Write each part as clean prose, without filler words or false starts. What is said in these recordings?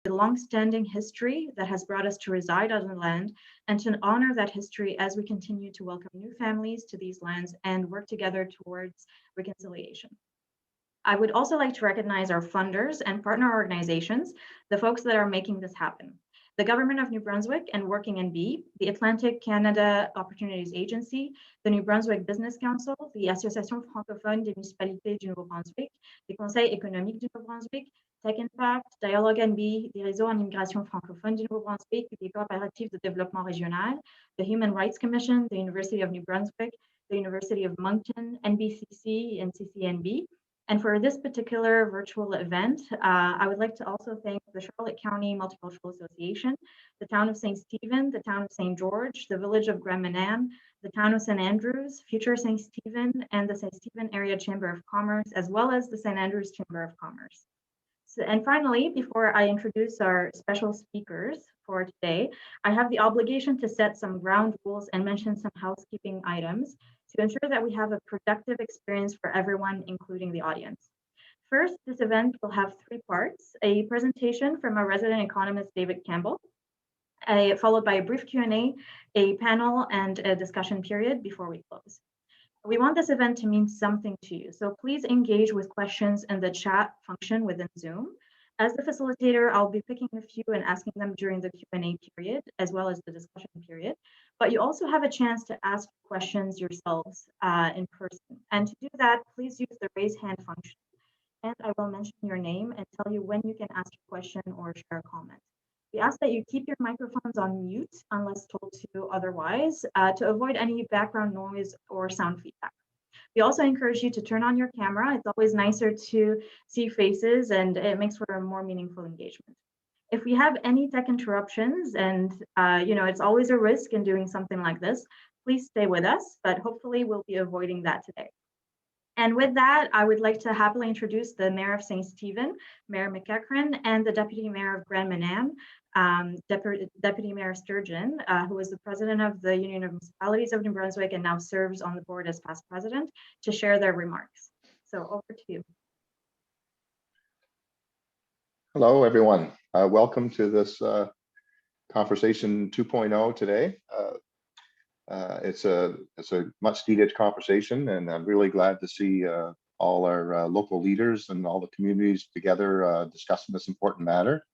the long-standing history that has brought us to reside on the land, and to honor that history as we continue to welcome new families to these lands and work together towards reconciliation. I would also like to recognize our funders and partner organizations, the folks that are making this happen. The Government of New Brunswick and Working NB, the Atlantic Canada Opportunities Agency, the New Brunswick Business Council, the Association francophone des municipalités du Nouveau-Brunswick, the Conseil économique du Nouveau-Brunswick, Tech Impact, Dialogue NB, the Réseau en immigration francophone du Nouveau-Brunswick, the Coopérative de développement régional, the Human Rights Commission, the University of New Brunswick, the University of Moncton, NBCC, and CCNB. And for this particular virtual event, I would like to also thank the Charlotte County Multicultural Association, the Town of St. Stephen, the Town of St. George, the Village of Grand Manan, the Town of St. Andrews, Future St. Stephen, and the St. Stephen Area Chamber of Commerce, as well as the St. Andrews Chamber of Commerce. So, and finally, before I introduce our special speakers for today, I have the obligation to set some ground rules and mention some housekeeping items to ensure that we have a productive experience for everyone, including the audience. First, this event will have 3 parts: a presentation from our resident economist, David Campbell, followed by a brief Q&A, a panel, and a discussion period before we close. We want this event to mean something to you, so please engage with questions in the chat function within Zoom. As the facilitator, I'll be picking a few and asking them during the Q&A period, as well as the discussion period. But you also have a chance to ask questions yourselves in person. And to do that, please use the raise hand function. And I will mention your name and tell you when you can ask a question or share a comment. We ask that you keep your microphones on mute unless told to otherwise, to avoid any background noise or sound feedback. We also encourage you to turn on your camera. It's always nicer to see faces, and it makes for a more meaningful engagement. If we have any tech interruptions, and it's always a risk in doing something like this, please stay with us, but hopefully we'll be avoiding that today. And with that, I would like to happily introduce the Mayor of St. Stephen, Mayor McEachran, and the Deputy Mayor of Grand Manan, Deputy Mayor Sturgeon, who is the president of the Union of Municipalities of New Brunswick and now serves on the board as past president, to share their remarks. So over to you. Hello, everyone. Welcome to this Conversation 2.0 today. It's a much needed conversation, and I'm really glad to see all our local leaders and all the communities together discussing this important matter.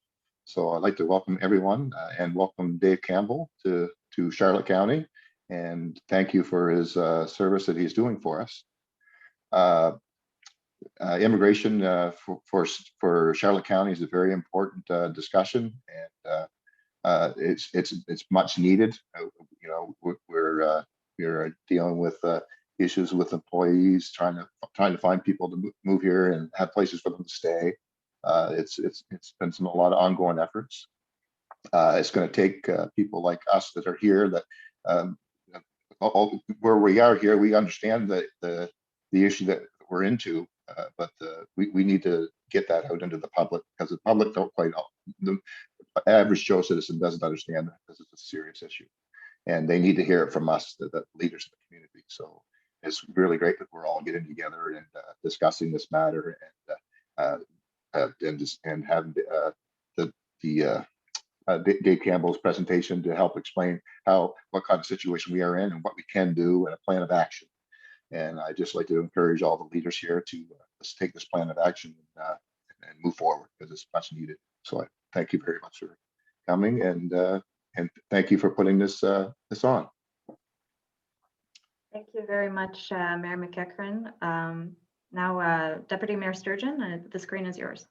So I'd like to welcome everyone and welcome Dave Campbell to Charlotte County, and thank you for his service that he's doing for us. Immigration for Charlotte County is a very important discussion, and it's much needed. We're dealing with issues with employees trying to find people to move here and have places for them to stay. It's been a lot of ongoing efforts. It's going to take people like us that are here, that where we are here, we understand the issue that we're into, but we need to get that out into the public, because the public don't quite, the average Joe citizen doesn't understand that this is a serious issue, and they need to hear it from us, the leaders of the community. So it's really great that we're all getting together and discussing this matter, and having Dave Campbell's presentation to help explain what kind of situation we are in and what we can do, and a plan of action. And I just like to encourage all the leaders here to let's take this plan of action and move forward, because it's much needed. So I thank you very much for coming, and thank you for putting this on. Thank you very much, Mayor McEachran. Now, Deputy Mayor Sturgeon, the screen is yours.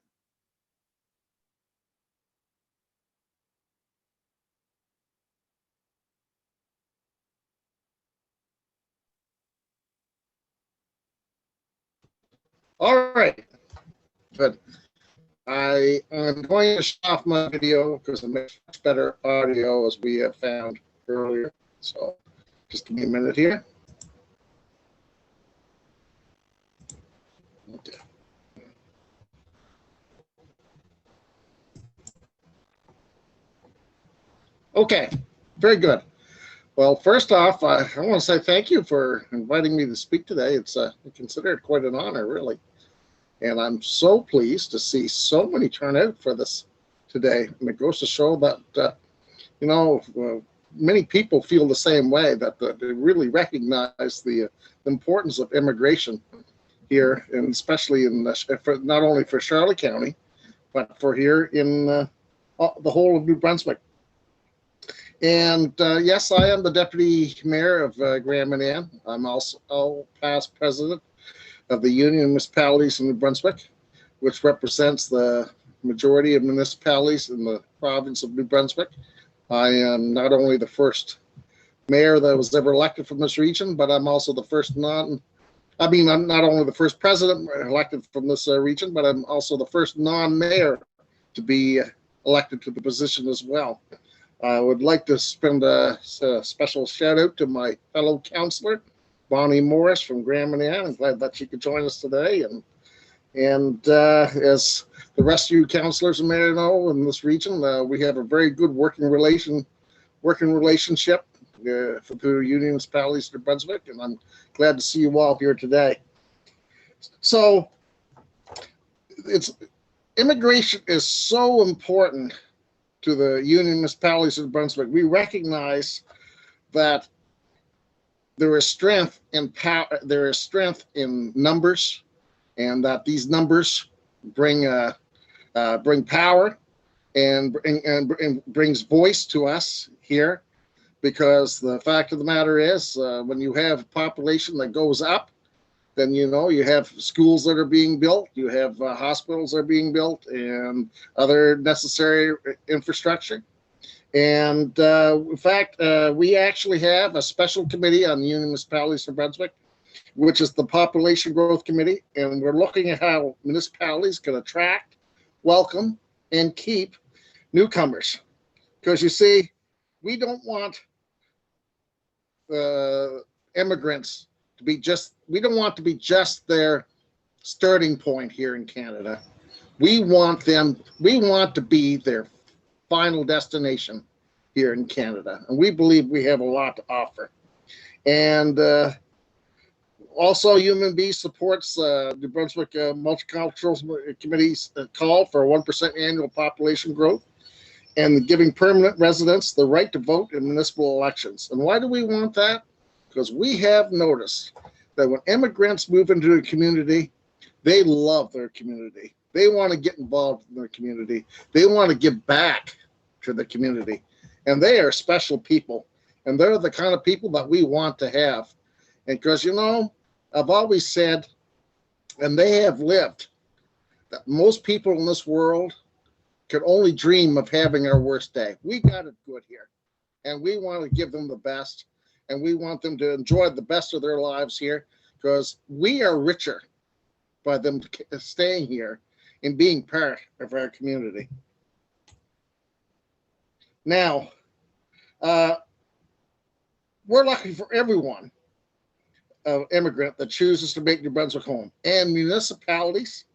All right, good. I am going to stop my video because it makes much better audio, as we have found earlier. So just give me a minute here. Okay. Okay, very good. Well, first off, I want to say thank you for inviting me to speak today. It's I consider it quite an honor, really. And I'm so pleased to see so many turn out for this today. And it goes to show that, many people feel the same way, that they really recognize the importance of immigration here, and especially not only for Charlotte County, but for here in the whole of New Brunswick. And yes, I am the deputy mayor of Grand Manan. I'm also past president of the Union of Municipalities in New Brunswick, which represents the majority of municipalities in the province of New Brunswick. I am not only the first mayor that was ever elected from this region, but I'm also the first I'm not only the first president elected from this region, but I'm also the first non-mayor to be elected to the position as well. I would like to spend a special shout out to my fellow councillor, Bonnie Morris from Grand Manan. I'm glad that she could join us today. And as the rest of you councillors may know, in this region, we have a very good working relationship for the Union of Municipalities of New Brunswick, and I'm glad to see you all here today. So, immigration is so important to the Union of Municipalities of New Brunswick. We recognize that there is strength in power, there is strength in numbers, and that these numbers bring power and brings voice to us here. Because the fact of the matter is, when you have a population that goes up, then you have schools that are being built, you have hospitals that are being built, and other necessary infrastructure. And in fact, we actually have a special committee on the Union of Municipalities of Brunswick, which is the Population Growth Committee, and we're looking at how municipalities can attract, welcome, and keep newcomers. Because you see, we don't want immigrants to be we don't want to be just their starting point here in Canada. We want to be their final destination here in Canada. And we believe we have a lot to offer. And also, UMB supports New Brunswick Multicultural Committee's call for 1% annual population growth and giving permanent residents the right to vote in municipal elections. And why do we want that? Because we have noticed that when immigrants move into a community, they love their community. They want to get involved in their community. They want to give back to the community. And they are special people. And they're the kind of people that we want to have. And because, I've always said, and they have lived, that most people in this world could only dream of having our worst day. We got it good here. And we want to give them the best. And we want them to enjoy the best of their lives here, because we are richer by them staying here and being part of our community. Now, we're lucky for everyone immigrant that chooses to make New Brunswick home. And municipalities,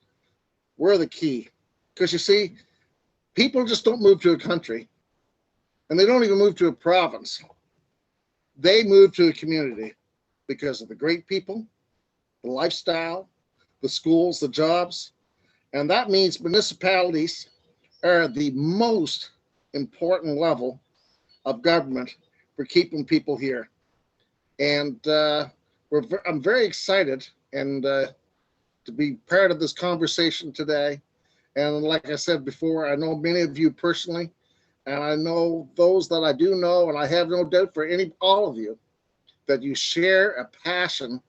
we're the key. Because you see, people just don't move to a country, and they don't even move to a province. They move to a community because of the great people, the lifestyle, the schools, the jobs. And that means municipalities are the most important level of government for keeping people here. And I'm very excited and to be part of this conversation today. And like I said before, I know many of you personally, and I know those that I do know, and I have no doubt for all of you, that you share a passion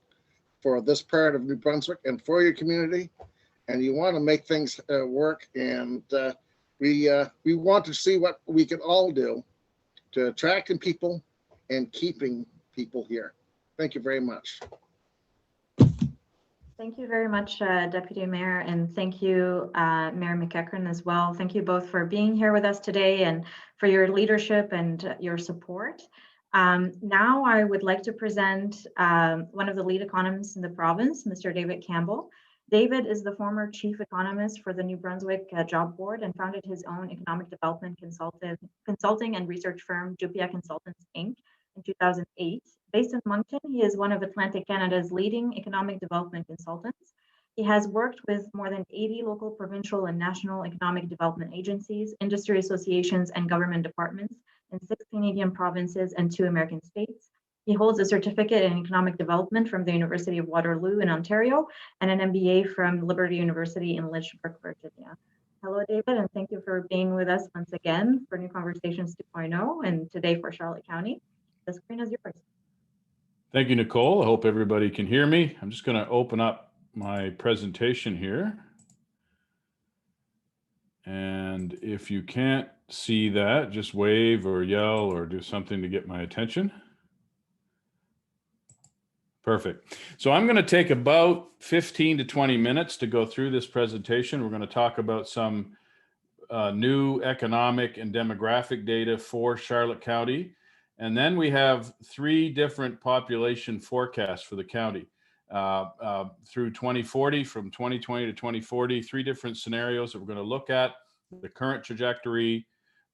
for this part of New Brunswick and for your community, and you want to make things work. And we want to see what we can all do to attracting people and keeping people here. Thank you very much. Thank you very much, Deputy Mayor, and thank you, Mayor McEachern as well. Thank you both for being here with us today and for your leadership and your support. Now I would like to present one of the lead economists in the province, Mr. David Campbell. David is the former chief economist for the New Brunswick Job Board and founded his own economic development consulting and research firm, Jupia Consultants, Inc. in 2008. Based in Moncton, he is one of Atlantic Canada's leading economic development consultants. He has worked with more than 80 local, provincial, and national economic development agencies, industry associations, and government departments in 6 Canadian provinces and 2 American states. He holds a certificate in economic development from the University of Waterloo in Ontario and an MBA from Liberty University in Lynchburg, Virginia. Hello, David, and thank you for being with us once again for New Conversations 2.0 and today for Charlotte County. The screen is yours. Thank you, Nicole. I hope everybody can hear me. I'm just going to open up my presentation here. And if you can't see that, just wave or yell or do something to get my attention. Perfect. So I'm going to take about 15 to 20 minutes to go through this presentation. We're going to talk about some new economic and demographic data for Charlotte County. And then we have 3 different population forecasts for the county through 2040, from 2020 to 2040, 3 different scenarios that we're going to look at: the current trajectory,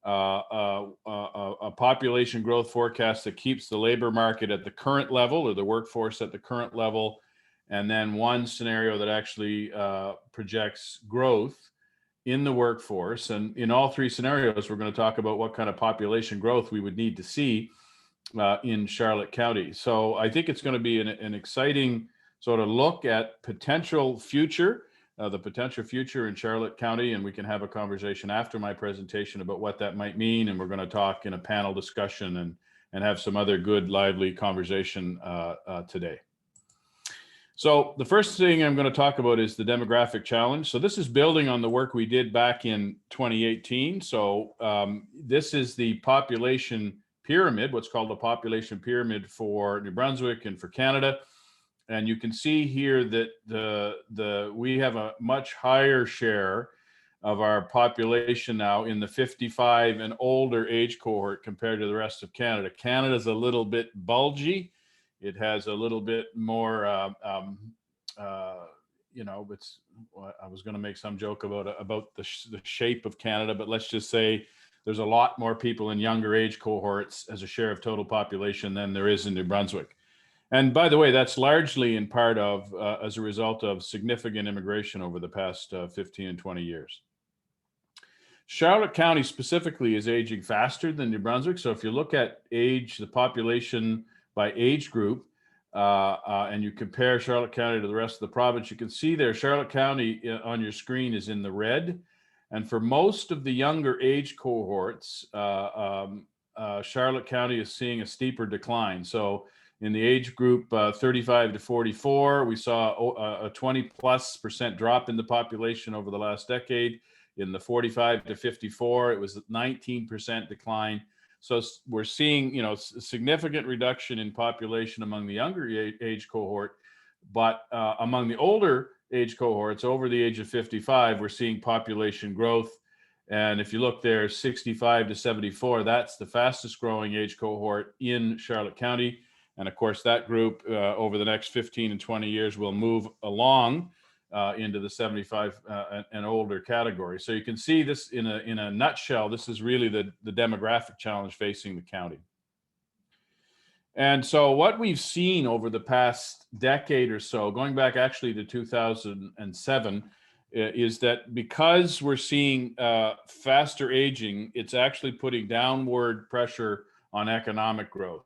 a population growth forecast that keeps the labor market at the current level, or the workforce at the current level, and then one scenario that actually projects growth in the workforce. And in all 3 scenarios, we're going to talk about what kind of population growth we would need to see in Charlotte County. So I think it's going to be an exciting sort of look at potential future, the potential future in Charlotte County, and we can have a conversation after my presentation about what that might mean. And we're going to talk in a panel discussion and have some other good, lively conversation today. So the first thing I'm going to talk about is the demographic challenge. So this is building on the work we did back in 2018. So this is the population pyramid, what's called the population pyramid for New Brunswick and for Canada. And you can see here that we have a much higher share of our population now in the 55 and older age cohort compared to the rest of Canada. Canada's a little bit bulgy. It has a little bit more, you know, I was going to make some joke about the shape of Canada, but let's just say there's a lot more people in younger age cohorts as a share of total population than there is in New Brunswick. And by the way, that's largely in part of as a result of significant immigration over the past 15 and 20 years. Charlotte County specifically is aging faster than New Brunswick. So if you look at age, the population by age group, and you compare Charlotte County to the rest of the province, you can see there Charlotte County on your screen is in the red. And for most of the younger age cohorts, Charlotte County is seeing a steeper decline. So in the age group 35 to 44, we saw a 20+% drop in the population over the last decade. In the 45 to 54, it was a 19% decline. So we're seeing, you know, significant reduction in population among the younger age cohort, but among the older age cohorts over the age of 55, we're seeing population growth. And if you look there, 65 to 74, that's the fastest growing age cohort in Charlotte County. And of course, that group over the next 15 and 20 years will move along into the 75 and older category. So you can see this in a nutshell. This is really the demographic challenge facing the county. And so what we've seen over the past decade or so, going back actually to 2007, is that because we're seeing faster aging, it's actually putting downward pressure on economic growth.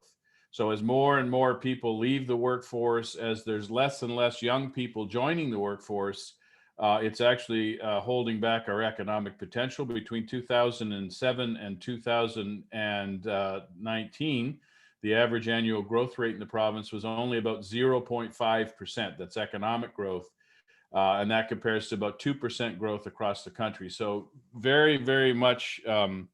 So as more and more people leave the workforce, as there's less and less young people joining the workforce, it's actually holding back our economic potential. Between 2007 and 2019, the average annual growth rate in the province was only about 0.5%. That's economic growth. And that compares to about 2% growth across the country. So very, very much a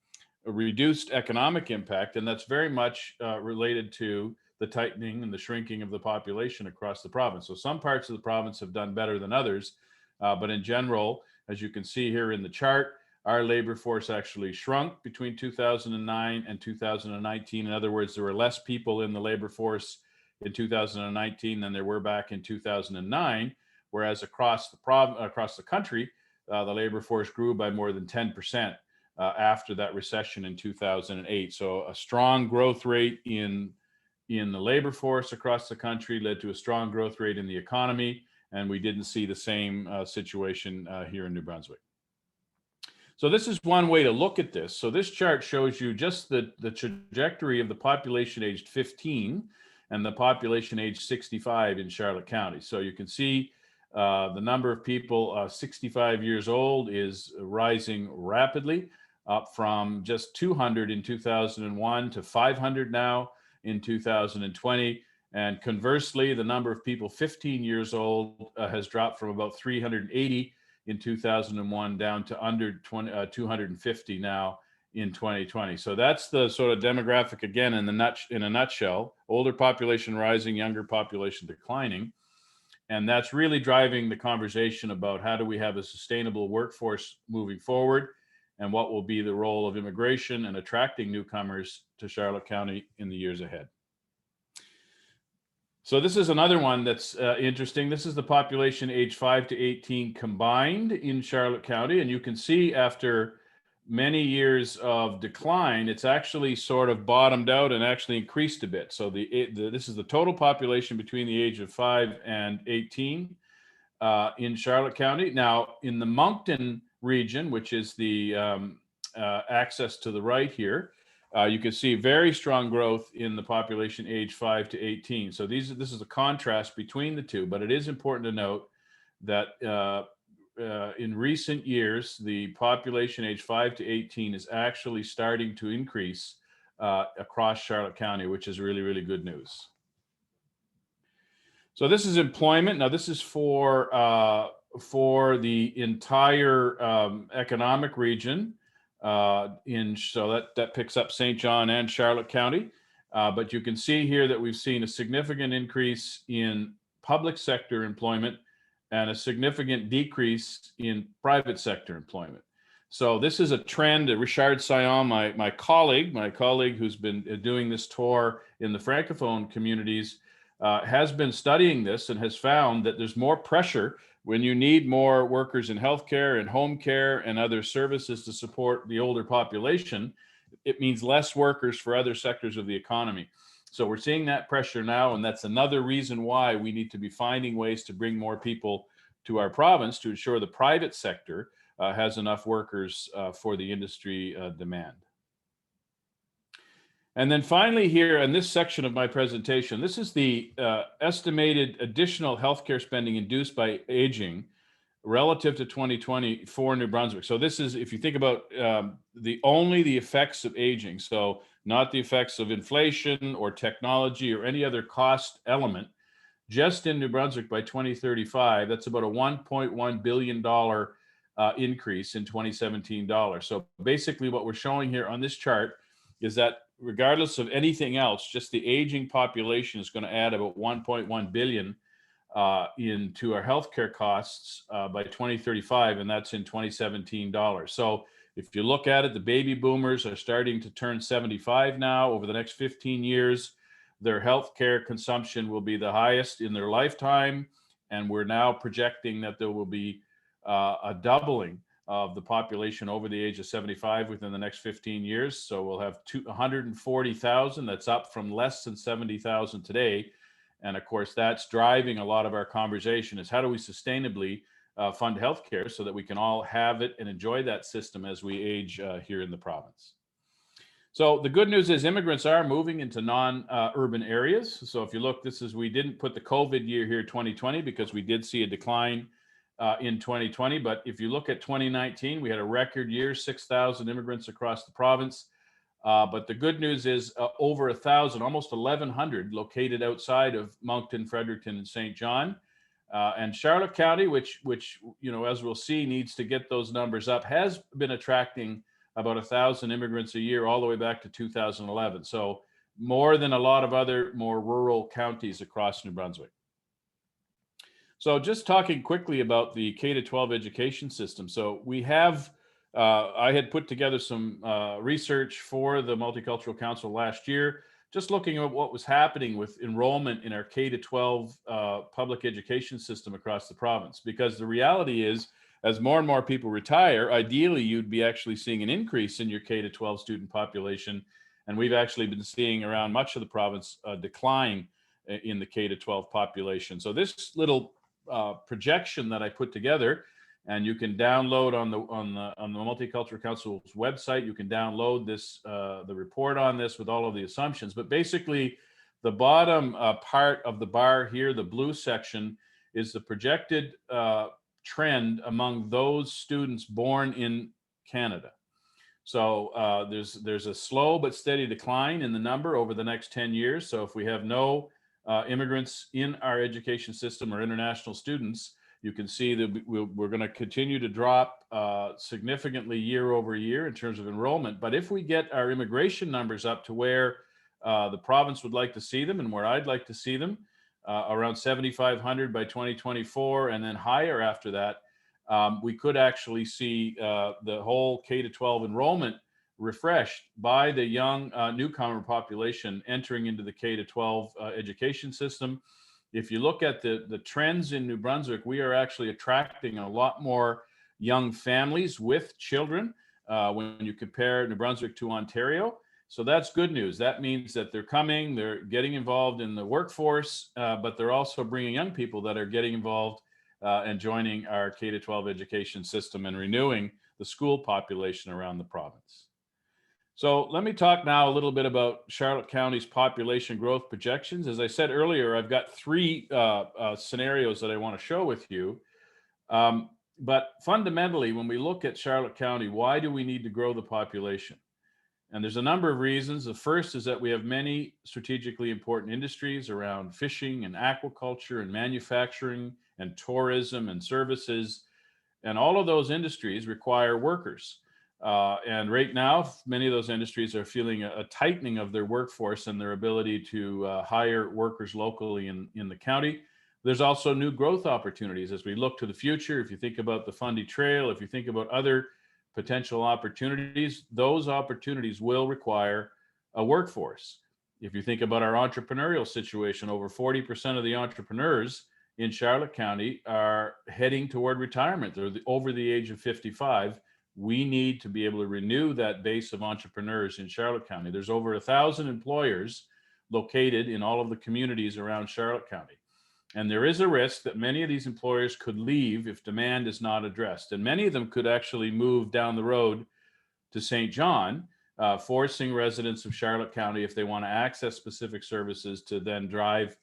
reduced economic impact, and that's very much related to the tightening and the shrinking of the population across the province. So some parts of the province have done better than others, but in general, as you can see here in the chart, our labor force actually shrunk between 2009 and 2019. In other words, there were less people in the labor force in 2019 than there were back in 2009, whereas across the country, the labor force grew by more than 10%. After that recession in 2008. So a strong growth rate in the labor force across the country led to a strong growth rate in the economy. and we didn't see the same situation here in New Brunswick. So this is one way to look at this. So this chart shows you just the trajectory of the population aged 15 and the population aged 65 in Charlotte County. So you can see the number of people 65 years old is rising rapidly, up from just 200 in 2001 to 500 now in 2020. And conversely, the number of people 15 years old has dropped from about 380 in 2001 down to under 250 now in 2020. So that's the sort of demographic again in a nutshell. Older population rising, younger population declining. And that's really driving the conversation about how do we have a sustainable workforce moving forward, and what will be the role of immigration and attracting newcomers to Charlotte County in the years ahead. So this is another one that's interesting. This is the population age 5 to 18 combined in Charlotte County. And you can see after many years of decline, it's actually sort of bottomed out and actually increased a bit. So this is the total population between the age of 5 and 18 in Charlotte County. Now, in the Moncton region, which is the access to the right here, you can see very strong growth in the population age 5 to 18. So this is a contrast between the two, but it is important to note that in recent years, the population age 5 to 18 is actually starting to increase across Charlotte County, which is really, really good news. So this is employment. Now this is for the entire economic region. So that picks up St. John and Charlotte County. But you can see here that we've seen a significant increase in public sector employment and a significant decrease in private sector employment. So this is a trend. Richard Sion, my colleague who's been doing this tour in the Francophone communities, has been studying this and has found that there's more pressure when you need more workers in healthcare and home care and other services to support the older population. It means less workers for other sectors of the economy. So we're seeing that pressure now, and that's another reason why we need to be finding ways to bring more people to our province to ensure the private sector has enough workers for the industry demand. And then finally here in this section of my presentation, this is the estimated additional healthcare spending induced by aging relative to 2020 for New Brunswick. So this is, if you think about only the effects of aging, so not the effects of inflation or technology or any other cost element, just in New Brunswick by 2035, that's about a $1.1 billion increase in 2017 dollars. So basically what we're showing here on this chart is that regardless of anything else, just the aging population is going to add about 1.1 billion into our healthcare costs by 2035, and that's in 2017 dollars. So if you look at it, the baby boomers are starting to turn 75 now. Over the next 15 years, their healthcare consumption will be the highest in their lifetime, and we're now projecting that there will be a doubling of the population over the age of 75 within the next 15 years. So we'll have 140,000. That's up from less than 70,000 today. And of course, that's driving a lot of our conversation is how do we sustainably fund healthcare so that we can all have it and enjoy that system as we age here in the province. So the good news is immigrants are moving into non-urban areas. So if you look, we didn't put the COVID year here, 2020, because we did see a decline in 2020. But if you look at 2019, we had a record year, 6,000 immigrants across the province. But the good news is over 1,000, almost 1,100 located outside of Moncton, Fredericton, and St. John. And Charlotte County, which as we'll see, needs to get those numbers up, has been attracting about 1,000 immigrants a year all the way back to 2011. So more than a lot of other more rural counties across New Brunswick. So just talking quickly about the K-12 education system. So we have, I had put together some research for the Multicultural Council last year, just looking at what was happening with enrollment in our K-12 public education system across the province. Because the reality is, as more and more people retire, ideally you'd be actually seeing an increase in your K-12 student population. And we've actually been seeing around much of the province a decline in the K-12 population. So this little projection that I put together, and you can download on the Multicultural Council's website. You can download this the report on this with all of the assumptions. But basically, the bottom part of the bar here, the blue section, is the projected trend among those students born in Canada. So there's a slow but steady decline in the number over the next 10 years. So if we have no immigrants in our education system or international students, you can see that we're going to continue to drop significantly year over year in terms of enrollment. But if we get our immigration numbers up to where the province would like to see them and where I'd like to see them, around 7,500 by 2024 and then higher after that, we could actually see the whole K-12 enrollment refreshed by the young newcomer population entering into the K-12 education system. If you look at the trends in New Brunswick, we are actually attracting a lot more young families with children when you compare New Brunswick to Ontario. So that's good news. That means that they're coming, they're getting involved in the workforce, but they're also bringing young people that are getting involved and joining our K-12 education system and renewing the school population around the province. So let me talk now a little bit about Charlotte County's population growth projections. As I said earlier, I've got three scenarios that I want to show with you. But fundamentally, when we look at Charlotte County, why do we need to grow the population? And there's a number of reasons. The first is that we have many strategically important industries around fishing and aquaculture and manufacturing and tourism and services. And all of those industries require workers. And right now, many of those industries are feeling a tightening of their workforce and their ability to hire workers locally in the county. There's also new growth opportunities as we look to the future. If you think about the Fundy Trail, if you think about other potential opportunities, those opportunities will require a workforce. If you think about our entrepreneurial situation, over 40% of the entrepreneurs in Charlotte County are heading toward retirement. They're over the age of 55. We need to be able to renew that base of entrepreneurs in Charlotte County. There's over 1,000 employers located in all of the communities around Charlotte County. And there is a risk that many of these employers could leave if demand is not addressed. And many of them could actually move down the road to St. John, forcing residents of Charlotte County, if they want to access specific services, to then drive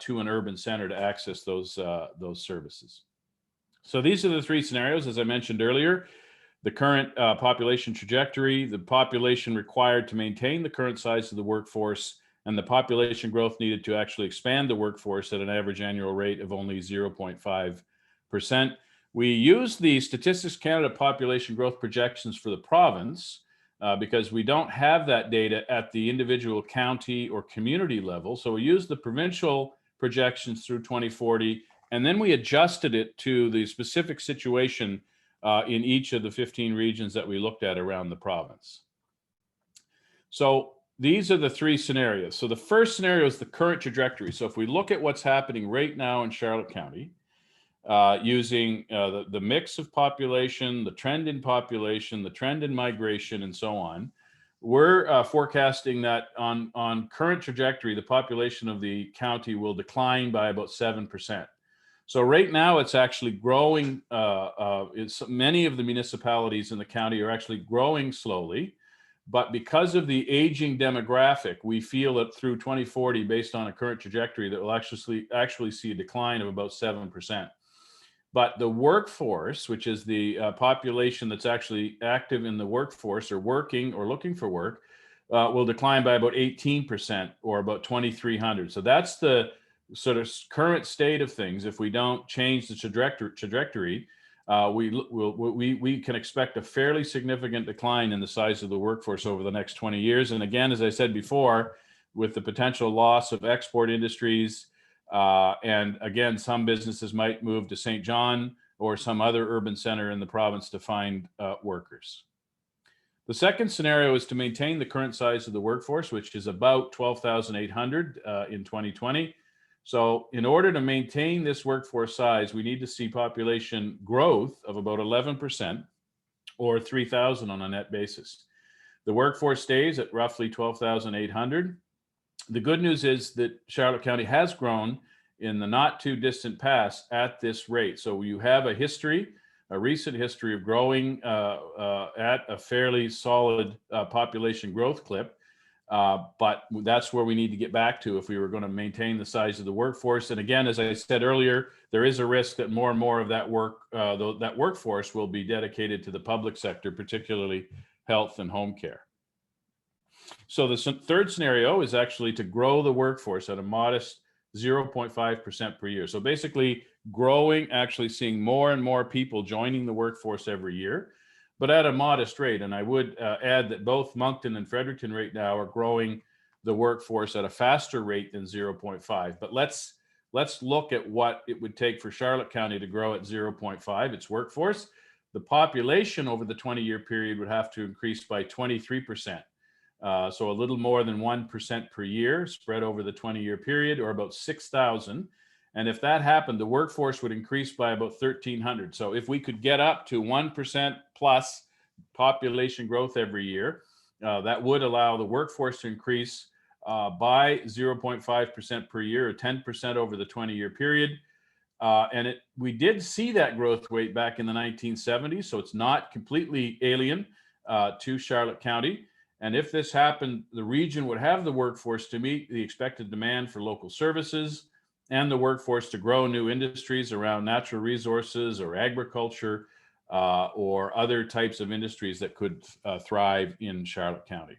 to an urban center to access those services. So these are the three scenarios, as I mentioned earlier. The current population trajectory, the population required to maintain the current size of the workforce, and the population growth needed to actually expand the workforce at an average annual rate of only 0.5%. We use the Statistics Canada population growth projections for the province because we don't have that data at the individual county or community level. So we use the provincial projections through 2040, and then we adjusted it to the specific situation in each of the 15 regions that we looked at around the province. So these are the three scenarios. So the first scenario is the current trajectory. So if we look at what's happening right now in Charlotte County, using the mix of population, the trend in population, the trend in migration, and so on, we're forecasting that on current trajectory, the population of the county will decline by about 7%. So right now it's actually growing. Many of the municipalities in the county are actually growing slowly. But because of the aging demographic, we feel that through 2040, based on a current trajectory, that we'll actually see a decline of about 7%. But the workforce, which is the population that's actually active in the workforce or working or looking for work, will decline by about 18% or about 2,300. So that's the sort of current state of things. If we don't change the trajectory, we can expect a fairly significant decline in the size of the workforce over the next 20 years. And again, as I said before, with the potential loss of export industries, and again, some businesses might move to St. John or some other urban center in the province to find workers. The second scenario is to maintain the current size of the workforce, which is about 12,800 in 2020. So in order to maintain this workforce size, we need to see population growth of about 11% or 3,000 on a net basis. The workforce stays at roughly 12,800. The good news is that Charlotte County has grown in the not too distant past at this rate. So you have a recent history of growing at a fairly solid population growth clip. But that's where we need to get back to if we were going to maintain the size of the workforce. And again, as I said earlier, there is a risk that more and more of that that workforce will be dedicated to the public sector, particularly health and home care. So the third scenario is actually to grow the workforce at a modest 0.5% per year. So basically growing, actually seeing more and more people joining the workforce every year, but at a modest rate. And I would add that both Moncton and Fredericton right now are growing the workforce at a faster rate than 0.5. But let's look at what it would take for Charlotte County to grow at 0.5, its workforce. The population over the 20-year period would have to increase by 23%. So a little more than 1% per year spread over the 20-year period, or about 6,000. And if that happened, the workforce would increase by about 1,300. So if we could get up to 1% plus population growth every year, that would allow the workforce to increase by 0.5% per year, or 10% over the 20-year period. And we did see that growth rate back in the 1970s, so it's not completely alien to Charlotte County. And if this happened, the region would have the workforce to meet the expected demand for local services and the workforce to grow new industries around natural resources or agriculture or other types of industries that could thrive in Charlotte County.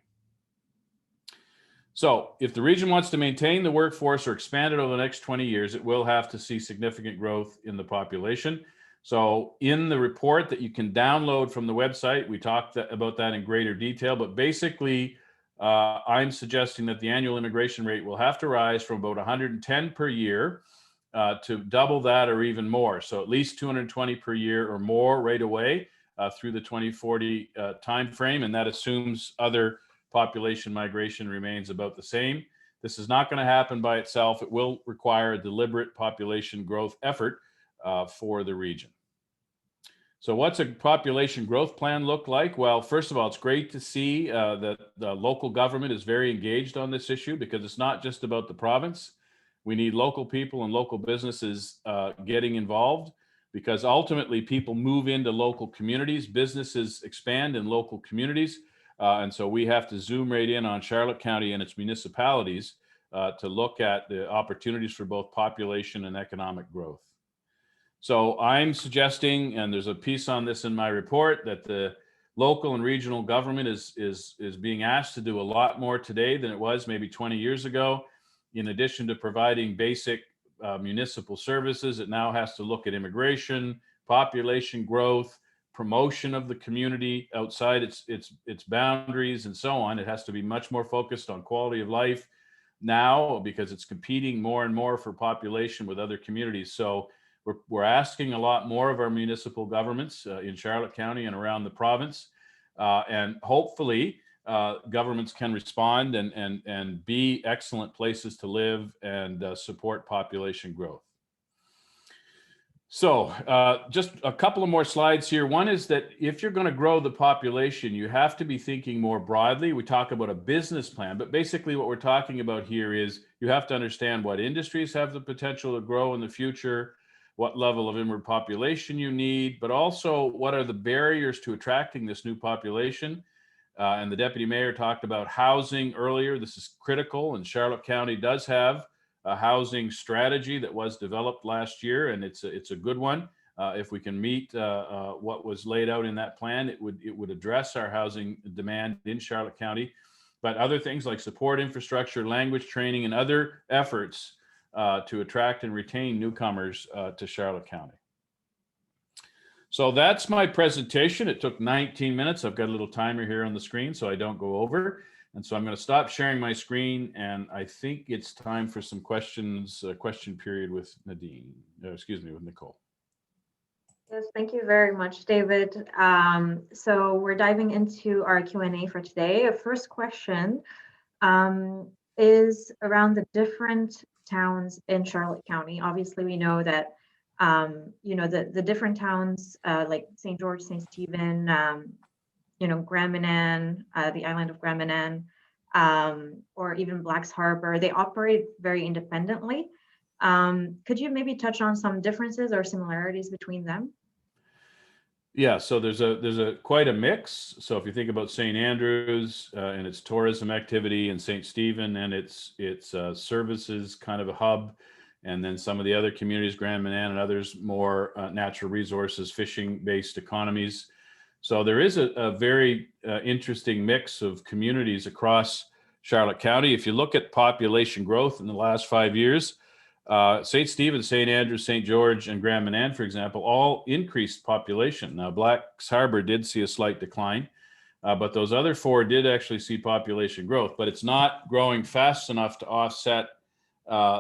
So if the region wants to maintain the workforce or expand it over the next 20 years, it will have to see significant growth in the population. So in the report that you can download from the website, we talked about that in greater detail, but basically I'm suggesting that the annual immigration rate will have to rise from about 110 per year to double that or even more. So at least 220 per year or more right away through the 2040 timeframe. And that assumes other population migration remains about the same. This is not going to happen by itself. It will require a deliberate population growth effort for the region. So what's a population growth plan look like? Well, first of all, it's great to see that the local government is very engaged on this issue, because it's not just about the province. We need local people and local businesses getting involved, because ultimately people move into local communities, businesses expand in local communities. And so we have to zoom right in on Charlotte County and its municipalities to look at the opportunities for both population and economic growth. So I'm suggesting, and there's a piece on this in my report, that the local and regional government is being asked to do a lot more today than it was maybe 20 years ago. In addition to providing basic municipal services, it now has to look at immigration, population growth, promotion of the community outside its boundaries, and so on. It has to be much more focused on quality of life now, because it's competing more and more for population with other communities. So we're asking a lot more of our municipal governments in Charlotte County and around the province. And hopefully governments can respond and be excellent places to live and support population growth. So just a couple of more slides here. One is that if you're going to grow the population, you have to be thinking more broadly. We talk about a business plan, but basically what we're talking about here is you have to understand what industries have the potential to grow in the future, what level of inward population you need, but also what are the barriers to attracting this new population. And the deputy mayor talked about housing earlier. This is critical, and Charlotte County does have a housing strategy that was developed last year, and it's a good one. If we can meet what was laid out in that plan, it would address our housing demand in Charlotte County. But other things like support infrastructure, language training, and other efforts to attract and retain newcomers to Charlotte County. So that's my presentation. It took 19 minutes. I've got a little timer here on the screen so I don't go over. And so I'm going to stop sharing my screen, and I think it's time for some questions, question period with Nadine, with Nicole. Yes, thank you very much, David. So we're diving into our Q&A for today. Our first question is around the different towns in Charlotte County. Obviously, we know that the different towns like St. George, St. Stephen, Grand-Manan, the island of Grand-Manan, or even Black's Harbor, they operate very independently. Could you maybe touch on some differences or similarities between them? Yeah, so there's a quite a mix. So if you think about St. Andrews and its tourism activity, and St. Stephen and its services, kind of a hub, and then some of the other communities, Grand Manan and others, more natural resources, fishing-based economies. So there is a very interesting mix of communities across Charlotte County. If you look at population growth in the last 5 years, St. Stephen, St. Andrews, St. George, and Grand Manan, for example, all increased population. Now, Blacks Harbor did see a slight decline, but those other four did actually see population growth, but it's not growing fast enough to offset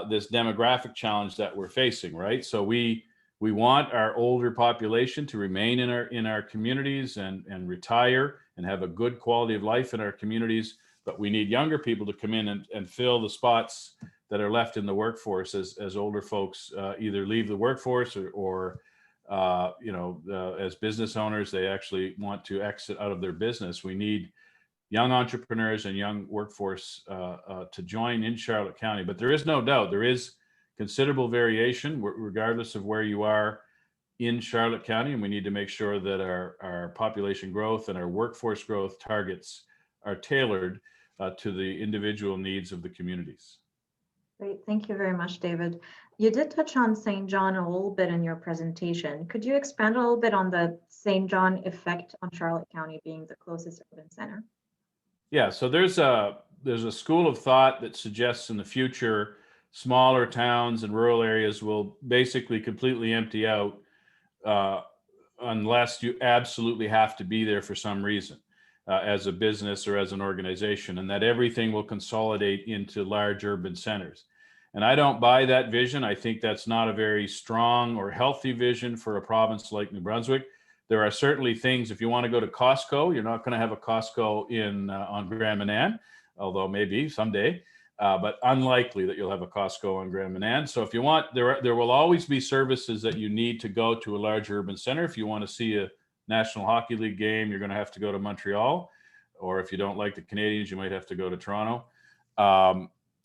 this demographic challenge that we're facing, right? So we want our older population to remain in our communities and retire and have a good quality of life in our communities, but we need younger people to come in and fill the spots that are left in the workforce as older folks either leave the workforce or as business owners, they actually want to exit out of their business. We need young entrepreneurs and young workforce to join in Charlotte County. But there is no doubt there is considerable variation regardless of where you are in Charlotte County, and we need to make sure that our population growth and our workforce growth targets are tailored to the individual needs of the communities. Great, thank you very much, David. You did touch on St. John a little bit in your presentation. Could you expand a little bit on the St. John effect on Charlotte County being the closest urban center? Yeah, so there's a school of thought that suggests in the future, smaller towns and rural areas will basically completely empty out unless you absolutely have to be there for some reason as a business or as an organization, and that everything will consolidate into large urban centers. And I don't buy that vision. I think that's not a very strong or healthy vision for a province like New Brunswick. There are certainly things, if you want to go to Costco, you're not going to have a Costco on Grand Manan, although maybe someday, but unlikely that you'll have a Costco on Grand Manan. So if you want, there will always be services that you need to go to a large urban center. If you want to see a National Hockey League game, you're going to have to go to Montreal, or if you don't like the Canadians, you might have to go to Toronto.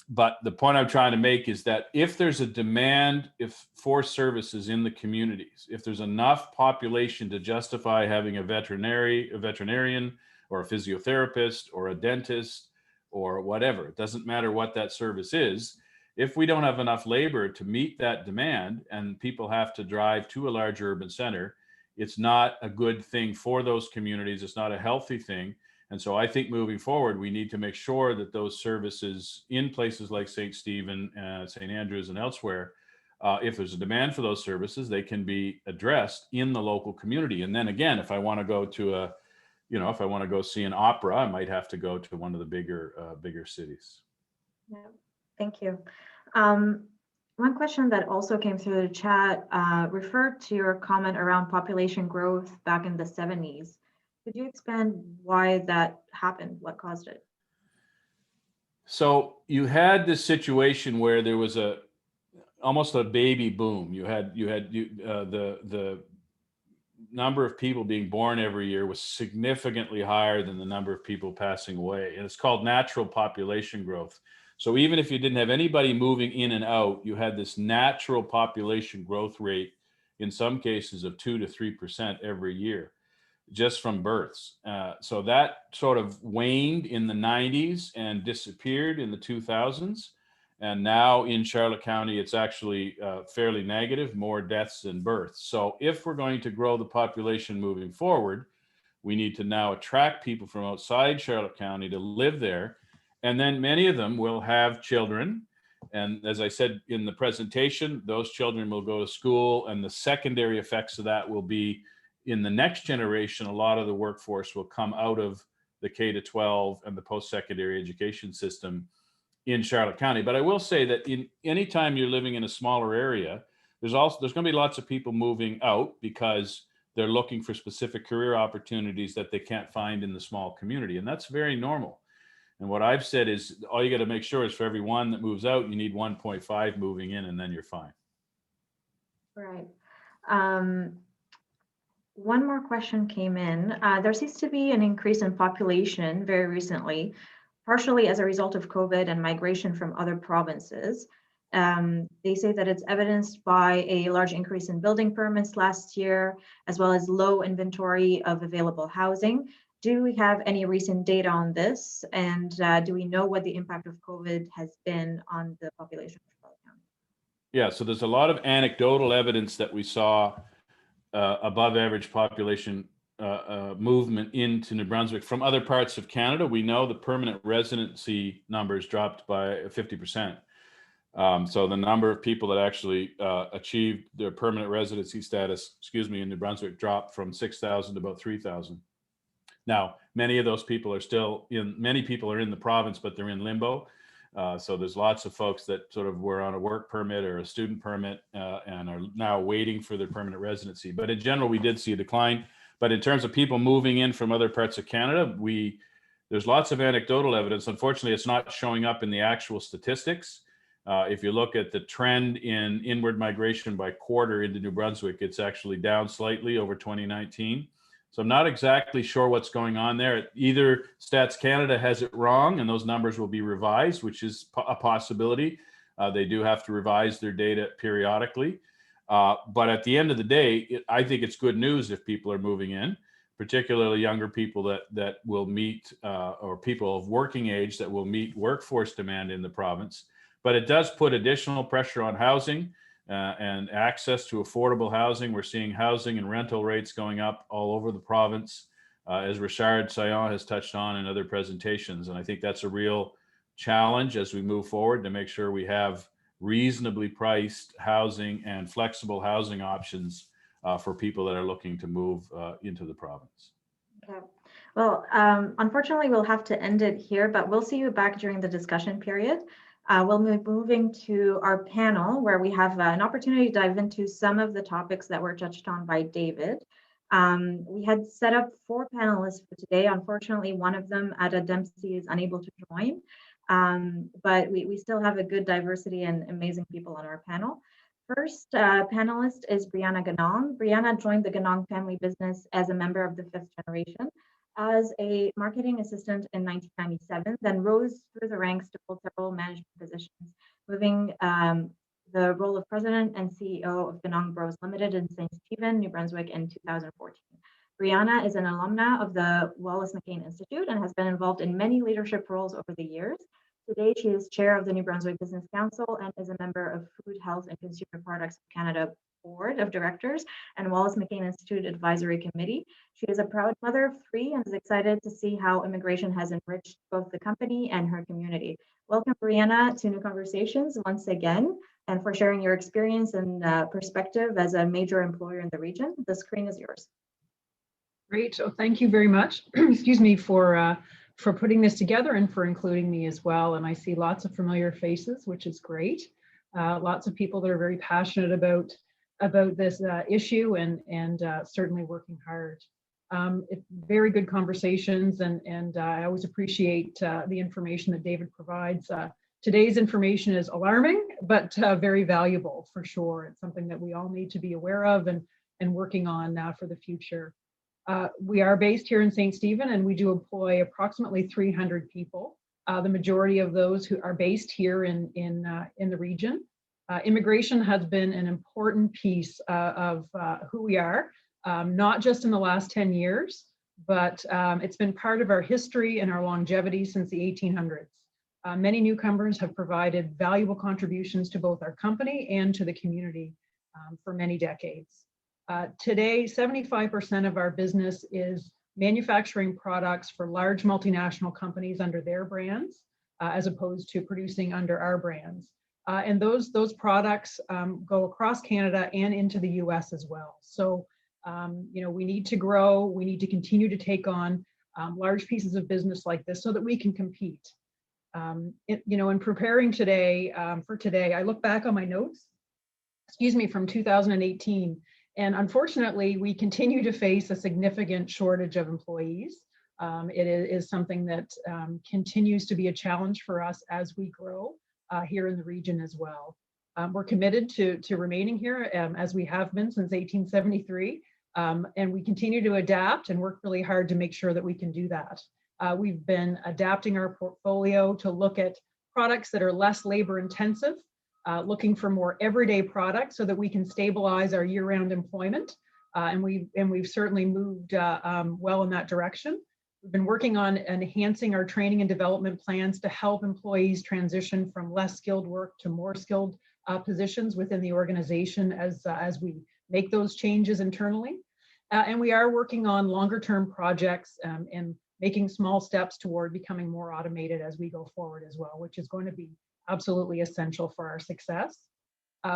But the point I'm trying to make is that if there's a demand for services in the communities, if there's enough population to justify having a veterinarian or a physiotherapist or a dentist or whatever, it doesn't matter what that service is. If we don't have enough labor to meet that demand and people have to drive to a large urban center, it's not a good thing for those communities. It's not a healthy thing. And so I think moving forward, we need to make sure that those services in places like St. Stephen, St. Andrews, and elsewhere, if there's a demand for those services, they can be addressed in the local community. And then again, if I want to go to if I want to go see an opera, I might have to go to one of the bigger cities. Yeah, thank you. One question that also came through the chat referred to your comment around population growth back in the 70s. Could you expand why that happened? What caused it? So you had this situation where there was almost a baby boom. You had the number of people being born every year was significantly higher than the number of people passing away, and it's called natural population growth. So even if you didn't have anybody moving in and out, you had this natural population growth rate, in some cases of 2 to 3% every year, just from births. So that sort of waned in the 90s and disappeared in the 2000s. And now in Charlotte County, it's actually fairly negative, more deaths than births. So if we're going to grow the population moving forward, we need to now attract people from outside Charlotte County to live there. And then many of them will have children. And as I said in the presentation, those children will go to school, and the secondary effects of that will be in the next generation, a lot of the workforce will come out of the K-12 and the post-secondary education system in Charlotte County. But I will say that anytime you're living in a smaller area, there's going to be lots of people moving out because they're looking for specific career opportunities that they can't find in the small community. And that's very normal. And what I've said is all you got to make sure is for every one that moves out, you need 1.5 moving in, and then you're fine. Right. One more question came in. There seems to be an increase in population very recently, partially as a result of COVID and migration from other provinces. They say that it's evidenced by a large increase in building permits last year, as well as low inventory of available housing. Do we have any recent data on this? And do we know what the impact of COVID has been on the population of Charlotte County? Yeah, so there's a lot of anecdotal evidence that we saw above average population movement into New Brunswick from other parts of Canada. We know the permanent residency numbers dropped by 50%. So the number of people that actually achieved their permanent residency status, in New Brunswick dropped from 6,000 to about 3,000. Now, many of those people are still many people are in the province, but they're in limbo. So there's lots of folks that sort of were on a work permit or a student permit and are now waiting for their permanent residency. But in general, we did see a decline. But in terms of people moving in from other parts of Canada, there's lots of anecdotal evidence. Unfortunately, it's not showing up in the actual statistics. If you look at the trend in inward migration by quarter into New Brunswick, it's actually down slightly over 2019. So I'm not exactly sure what's going on there. Either Stats Canada has it wrong and those numbers will be revised, which is a possibility. They do have to revise their data periodically. But at the end of the day, I think it's good news if people are moving in, particularly younger people that will meet, or people of working age that will meet workforce demand in the province. But it does put additional pressure on housing and access to affordable housing. We're seeing housing and rental rates going up all over the province, as Richard Saillant has touched on in other presentations. And I think that's a real challenge as we move forward to make sure we have reasonably priced housing and flexible housing options for people that are looking to move into the province. Okay. Well, unfortunately, we'll have to end it here, but we'll see you back during the discussion period. We'll be moving to our panel where we have an opportunity to dive into some of the topics that were touched on by David. We had set up 4 panelists for today. Unfortunately, one of them, Ada Dempsey, is unable to join, but we still have a good diversity and amazing people on our panel. First panelist is Brianna Ganong. Brianna joined the Ganong family business as a member of the 5th generation as a marketing assistant in 1997, then rose through the ranks to hold several management positions, moving the role of president and CEO of Ganong Bros Limited in St. Stephen, New Brunswick in 2014. Brianna is an alumna of the Wallace McCain Institute and has been involved in many leadership roles over the years. Today, she is chair of the New Brunswick Business Council and is a member of Food, Health and Consumer Products of Canada Board of Directors and Wallace McCain Institute Advisory Committee. She is a proud mother of 3 and is excited to see how immigration has enriched both the company and her community. Welcome, Brianna, to New Conversations once again, and for sharing your experience and perspective as a major employer in the region. The screen is yours. Great. So thank you very much. Excuse me for putting this together and for including me as well. And I see lots of familiar faces, which is great. Lots of people that are very passionate about this issue and certainly working hard. It's very good conversations, and I always appreciate the information that David provides. Today's information is alarming, but very valuable for sure. It's something that we all need to be aware of and working on now for the future. We are based here in St. Stephen, and we do employ approximately 300 people. The majority of those who are based here in the region. Immigration has been an important piece of who we are, not just in the last 10 years, but it's been part of our history and our longevity since the 1800s. Many newcomers have provided valuable contributions to both our company and to the community for many decades. Today, 75% of our business is manufacturing products for large multinational companies under their brands, as opposed to producing under our brands. And those products go across Canada and into the US as well. So, we need to grow. We need to continue to take on large pieces of business like this so that we can compete. In preparing today, I look back on my notes, from 2018. And unfortunately, we continue to face a significant shortage of employees. It is something that continues to be a challenge for us as we grow here in the region as well. We're committed to remaining here as we have been since 1873, and we continue to adapt and work really hard to make sure that we can do that. We've been adapting our portfolio to look at products that are less labor intensive, looking for more everyday products so that we can stabilize our year-round employment. And we've certainly moved well in that direction. We've been working on enhancing our training and development plans to help employees transition from less skilled work to more skilled positions within the organization as we make those changes internally. And we are working on longer term projects and making small steps toward becoming more automated as we go forward as well, which is going to be absolutely essential for our success.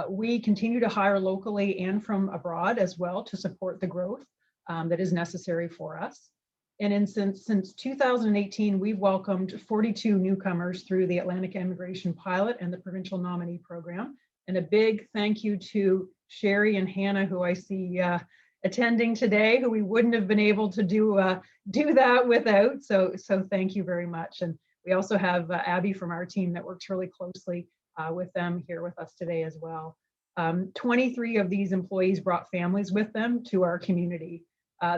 We continue to hire locally and from abroad as well to support the growth that is necessary for us. And since 2018, we've welcomed 42 newcomers through the Atlantic Immigration Pilot and the Provincial Nominee Program. And a big thank you to Sherry and Hannah, who I see attending today, who we wouldn't have been able to do that without. So thank you very much. And we also have Abby from our team that works really closely with them here with us today as well. 23 of these employees brought families with them to our community.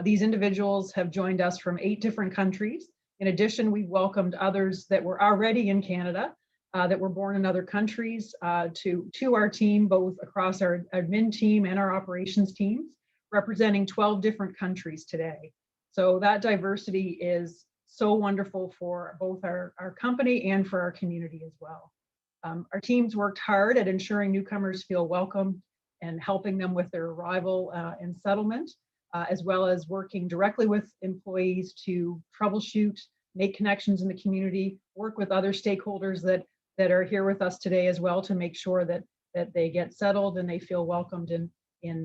These individuals have joined us from 8 different countries. In addition, we welcomed others that were already in Canada, that were born in other countries to our team, both across our admin team and our operations teams, representing 12 different countries today. So that diversity is so wonderful for both our company and for our community as well. Our teams worked hard at ensuring newcomers feel welcome and helping them with their arrival and settlement, as well as working directly with employees to troubleshoot, make connections in the community, work with other stakeholders that are here with us today as well to make sure that they get settled and they feel welcomed in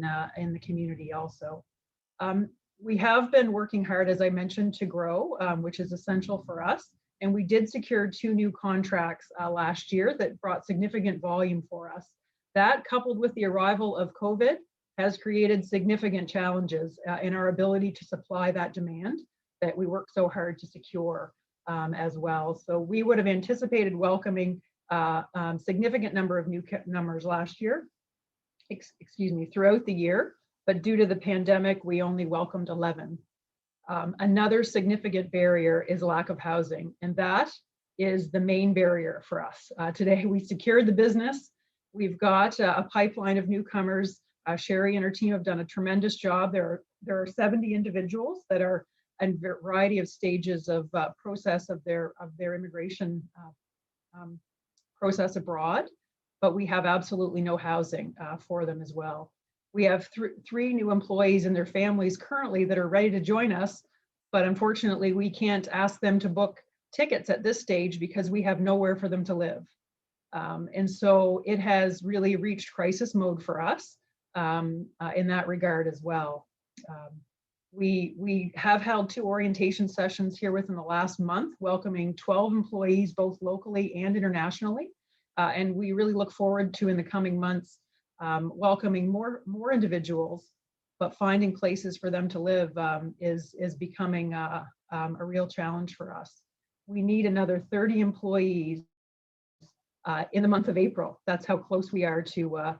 the community also. We have been working hard, as I mentioned, to grow, which is essential for us. And we did secure 2 new contracts last year that brought significant volume for us. That, coupled with the arrival of COVID, has created significant challenges in our ability to supply that demand that we work so hard to secure as well. So we would have anticipated welcoming significant number of newcomers last year, throughout the year, but due to the pandemic, we only welcomed 11. Another significant barrier is lack of housing, and that is the main barrier for us. Today, we secured the business. We've got a pipeline of newcomers. Sherry and her team have done a tremendous job. There are 70 individuals that are in a variety of stages of process of their immigration process abroad, but we have absolutely no housing for them as well. We have 3 new employees and their families currently that are ready to join us, but unfortunately we can't ask them to book tickets at this stage because we have nowhere for them to live. And so it has really reached crisis mode for us in that regard as well. We have held 2 orientation sessions here within the last month, welcoming 12 employees, both locally and internationally. And we really look forward to, in the coming months, welcoming more individuals, but finding places for them to live is becoming a real challenge for us. We need another 30 employees in the month of April. That's how close we are to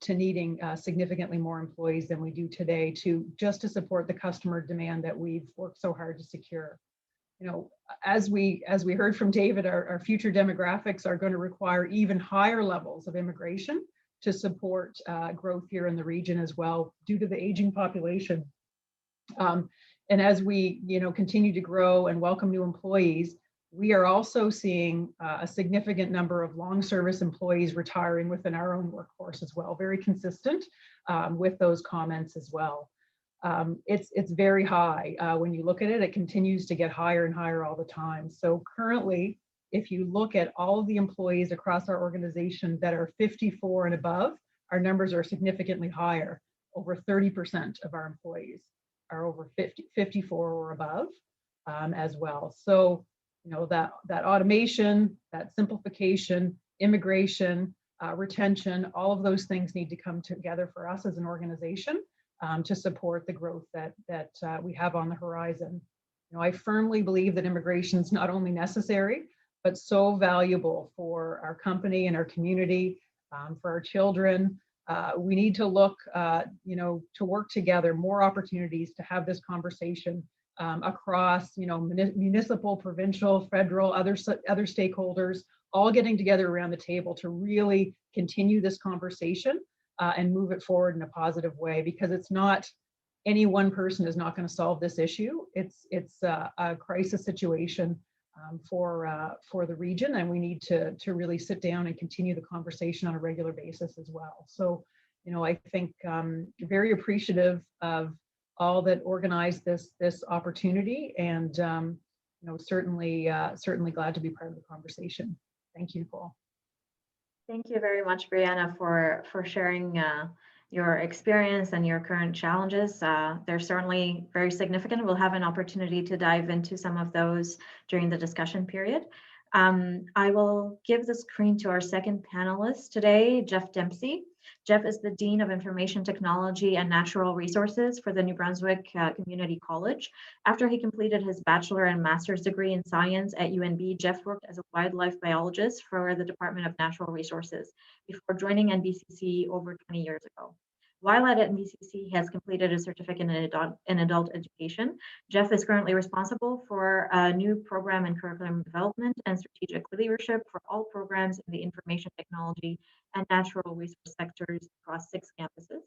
needing significantly more employees than we do today just to support the customer demand that we've worked so hard to secure. You know, as we heard from David, our future demographics are going to require even higher levels of immigration to support growth here in the region as well, due to the aging population. And as we continue to grow and welcome new employees, we are also seeing a significant number of long service employees retiring within our own workforce as well, very consistent with those comments as well. It's very high. When you look at it, it continues to get higher and higher all the time. So currently, if you look at all of the employees across our organization that are 54 and above, our numbers are significantly higher. Over 30% of our employees are over 54 or above as well. So, that automation, that simplification, immigration, retention, all of those things need to come together for us as an organization to support the growth that we have on the horizon. I firmly believe that immigration is not only necessary, but so valuable for our company and our community, for our children. We need to look, to work together, more opportunities to have this conversation across, municipal, provincial, federal, other stakeholders, all getting together around the table to really continue this conversation and move it forward in a positive way, because it's not, any one person is not going to solve this issue. It's a crisis situation for the region, and we need to really sit down and continue the conversation on a regular basis as well. So, you know, I think very appreciative of all that organized this opportunity, and you know, certainly glad to be part of the conversation. Thank you, Nicole. Thank you very much, Brianna, for sharing your experience and your current challenges. They're certainly very significant. We'll have an opportunity to dive into some of those during the discussion period. I will give the screen to our second panelist today, Jeff Dempsey. Jeff is the Dean of Information Technology and Natural Resources for the New Brunswick Community College. After he completed his bachelor and master's degree in science at UNB, Jeff worked as a wildlife biologist for the Department of Natural Resources before joining NBCC over 20 years ago. While at NBCC, he has completed a certificate in adult education. Jeff is currently responsible for a new program in curriculum development and strategic leadership for all programs in the information technology and natural resource sectors across 6 campuses.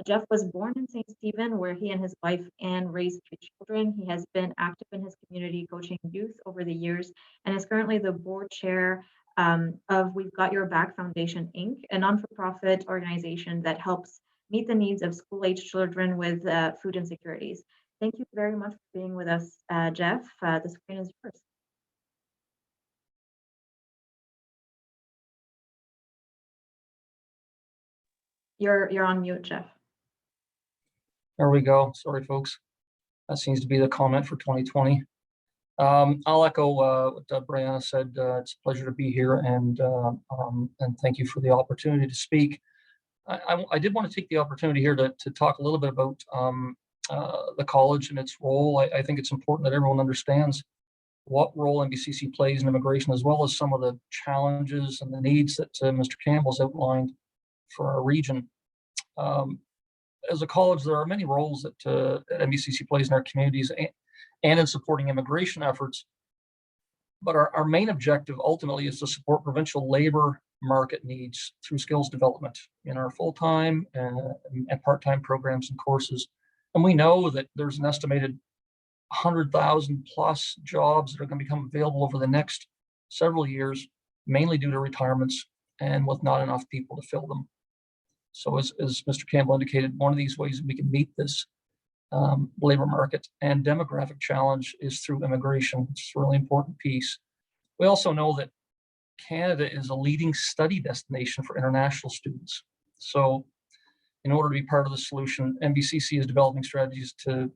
Jeff was born in St. Stephen, where he and his wife Anne raised 3 children. He has been active in his community, coaching youth over the years, and is currently the board chair of We've Got Your Back Foundation, Inc., a non-for-profit organization that helps meet the needs of school-age children with food insecurities. Thank you very much for being with us, Jeff. The screen is yours. You're on mute, Jeff. There we go. Sorry, folks. That seems to be the comment for 2020. I'll echo what Brianna said. It's a pleasure to be here, and thank you for the opportunity to speak. I did want to take the opportunity here to talk a little bit about the college and its role. I think it's important that everyone understands what role NBCC plays in immigration, as well as some of the challenges and the needs that Mr. Campbell's outlined for our region. As a college, there are many roles that NBCC plays in our communities and in supporting immigration efforts. But our main objective ultimately is to support provincial labor market needs through skills development in our full-time and part-time programs and courses. And we know that there's an estimated 100,000 plus jobs that are going to become available over the next several years, mainly due to retirements and with not enough people to fill them. So as Mr. Campbell indicated, one of these ways that we can meet this labor market and demographic challenge is through immigration, which is a really important piece. We also know that Canada is a leading study destination for international students. So in order to be part of the solution, NBCC is developing strategies to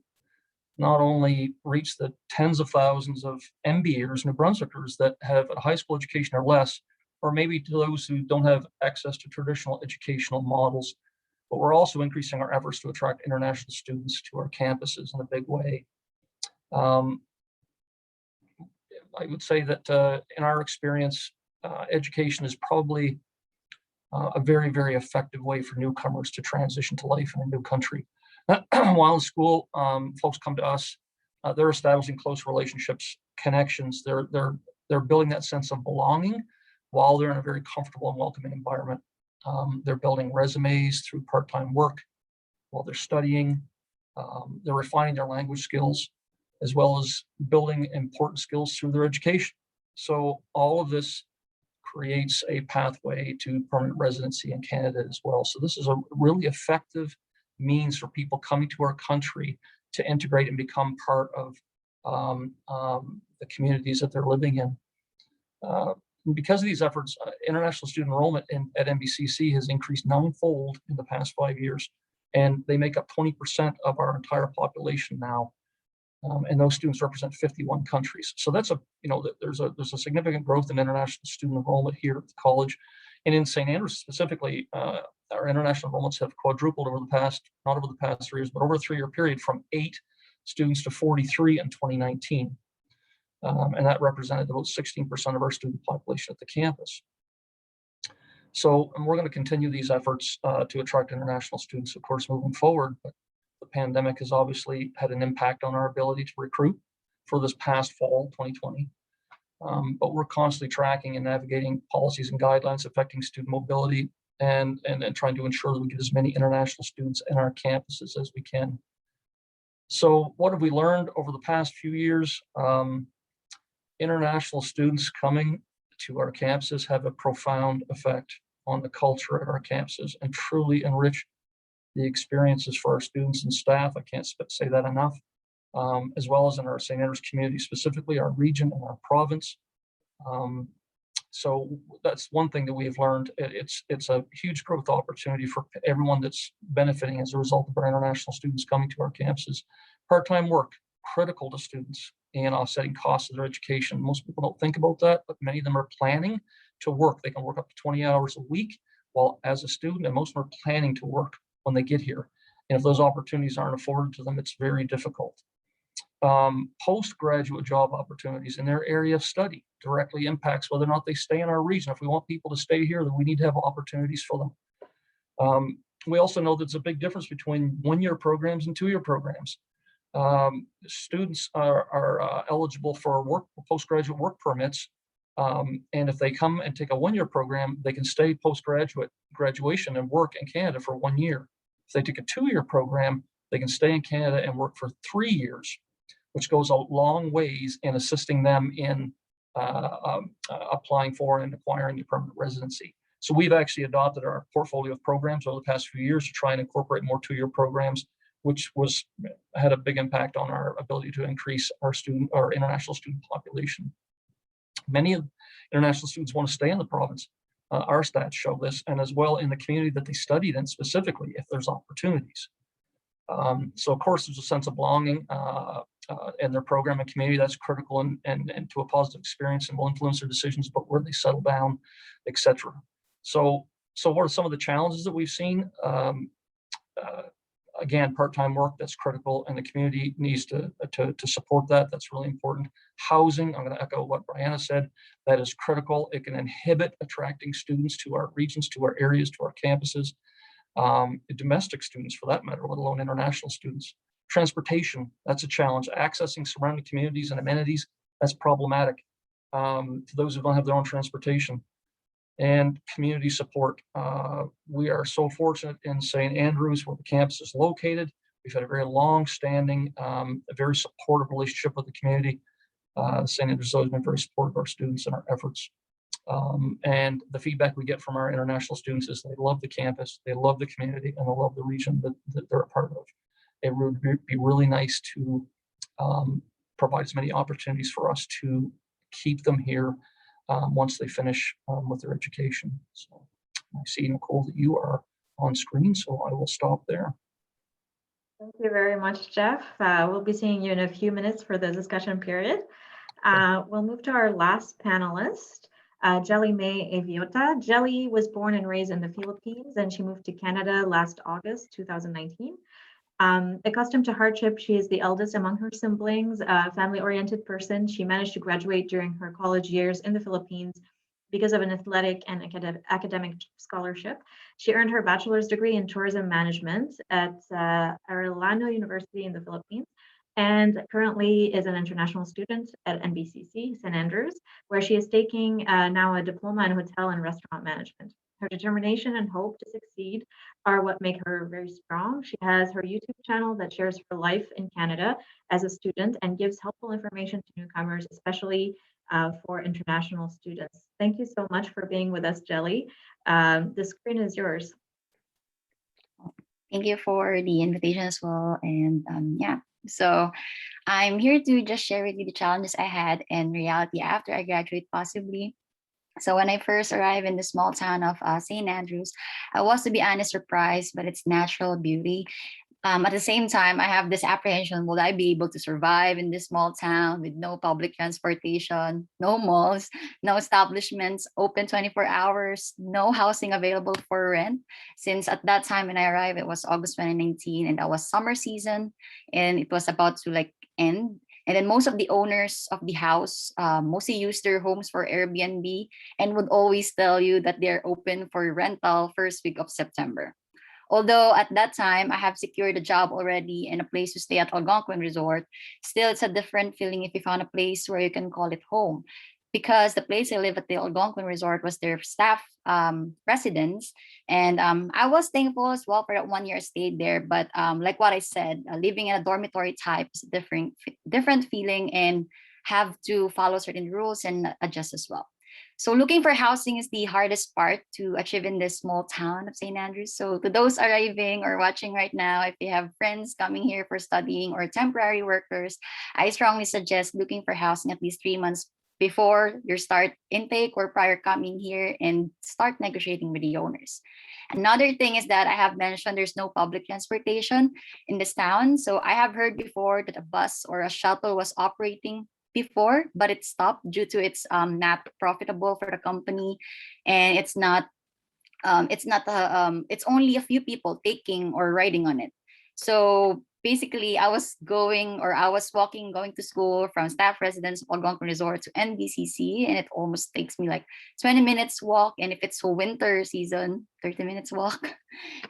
not only reach the tens of thousands of MBAers, New Brunswickers that have a high school education or less, or maybe to those who don't have access to traditional educational models, but we're also increasing our efforts to attract international students to our campuses in a big way. I would say that in our experience, education is probably a very, very effective way for newcomers to transition to life in a new country. While in school, folks come to us, they're establishing close relationships, connections. They're building that sense of belonging while they're in a very comfortable and welcoming environment. They're building resumes through part-time work while they're studying. They're refining their language skills, as well as building important skills through their education. So all of this creates a pathway to permanent residency in Canada as well. So this is a really effective means for people coming to our country to integrate and become part of the communities that they're living in. And because of these efforts, international student enrollment at NBCC has increased 9-fold in the past 5 years, and they make up 20% of our entire population now. And those students represent 51 countries. So that's there's a significant growth in international student enrollment here at the college. And in St. Andrews specifically, our international enrollments have quadrupled over the past, not over the past 3 years, but over a 3-year period, from 8 students to 43 in 2019. And that represented about 16% of our student population at the campus. So, and we're going to continue these efforts to attract international students, of course, moving forward. But the pandemic has obviously had an impact on our ability to recruit for this past fall, 2020. but we're constantly tracking and navigating policies and guidelines affecting student mobility and trying to ensure that we get as many international students in our campuses as we can. So what have we learned over the past few years? International students coming to our campuses have a profound effect on the culture at our campuses and truly enrich the experiences for our students and staff. I can't say that enough. As well as in our St. Andrews community, specifically our region and our province. So that's one thing that we've learned. It's a huge growth opportunity for everyone that's benefiting as a result of our international students coming to our campuses. Part-time work, critical to students and offsetting costs of their education. Most people don't think about that, but many of them are planning to work. They can work up to 20 hours a week while as a student, and most of them are planning to work when they get here. And if those opportunities aren't afforded to them, it's very difficult. Postgraduate job opportunities in their area of study directly impacts whether or not they stay in our region. If we want people to stay here, then we need to have opportunities for them. We also know there's a big difference between one-year programs and two-year programs. Students are eligible for postgraduate work permits, and if they come and take a one-year program, they can stay graduation and work in Canada for 1 year. If they take a two-year program, they can stay in Canada and work for 3 years, which goes a long ways in assisting them in applying for and acquiring a permanent residency. So we've actually adopted our portfolio of programs over the past few years to try and incorporate more two-year programs, which had a big impact on our ability to increase our international student population. Many of international students want to stay in the province. Our stats show this, and as well in the community that they studied in specifically, if there's opportunities. So of course, there's a sense of belonging in their program and community that's critical and to a positive experience and will influence their decisions about where they settle down, etc. So what are some of the challenges that we've seen? Again, part-time work, that's critical, and the community needs to support that. That's really important. Housing, I'm going to echo what Brianna said, that is critical. It can inhibit attracting students to our regions, to our areas, to our campuses. Domestic students for that matter, let alone international students. Transportation, that's a challenge. Accessing surrounding communities and amenities, that's problematic to those who don't have their own transportation. And community support. We are so fortunate in St. Andrews where the campus is located. We've had a very long-standing, a very supportive relationship with the community. St. Andrews has always been very supportive of our students and our efforts. And the feedback we get from our international students is they love the campus, they love the community, and they love the region that they're a part of. It would be really nice to provide as many opportunities for us to keep them here once they finish with their education. So I see, Nicole, that you are on screen, so I will stop there. Thank you very much, Jeff. We'll be seeing you in a few minutes for the discussion period. We'll move to our last panelist, Jelly May Aviota. Jelly was born and raised in the Philippines, and she moved to Canada last August 2019. Accustomed to hardship, she is the eldest among her siblings, a family-oriented person. She managed to graduate during her college years in the Philippines because of an athletic and academic scholarship. She earned her bachelor's degree in tourism management at Arellano University in the Philippines, and currently is an international student at NBCC St. Andrews, where she is taking now a diploma in hotel and restaurant management. Her determination and hope to succeed are what make her very strong. She has her YouTube channel that shares her life in Canada as a student and gives helpful information to newcomers, especially for international students. Thank you so much for being with us, Jelly. The screen is yours. Thank you for the invitation as well. And yeah, so I'm here to just share with you the challenges I had in reality after I graduate, possibly. So when I first arrived in the small town of St. Andrews, I was, to be honest, surprised by its natural beauty. At the same time, I have this apprehension, will I be able to survive in this small town with no public transportation, no malls, no establishments open 24 hours, no housing available for rent? Since at that time when I arrived, it was August 2019, and that was summer season, and it was about to end. And then most of the owners of the house mostly use their homes for Airbnb and would always tell you that they're open for rental first week of September. Although at that time I have secured a job already and a place to stay at Algonquin Resort, still it's a different feeling if you found a place where you can call it home. because the place I live at the Algonquin Resort was their staff residence. And I was thankful as well for that 1 year I stayed there. But like what I said, living in a dormitory type is a different feeling, and have to follow certain rules and adjust as well. So looking for housing is the hardest part to achieve in this small town of St. Andrews. So to those arriving or watching right now, if you have friends coming here for studying or temporary workers, I strongly suggest looking for housing at least 3 months before your start intake or prior coming here, and start negotiating with the owners. Another thing is that I have mentioned there's no public transportation in this town. So I have heard before that a bus or a shuttle was operating before, but it stopped due to it's not profitable for the company, and it's only a few people taking or riding on it. So basically, I was walking, going to school from staff residence of Algonquin Resort to NBCC, and it almost takes me like 20 minutes walk. And if it's winter season, 30 minutes walk.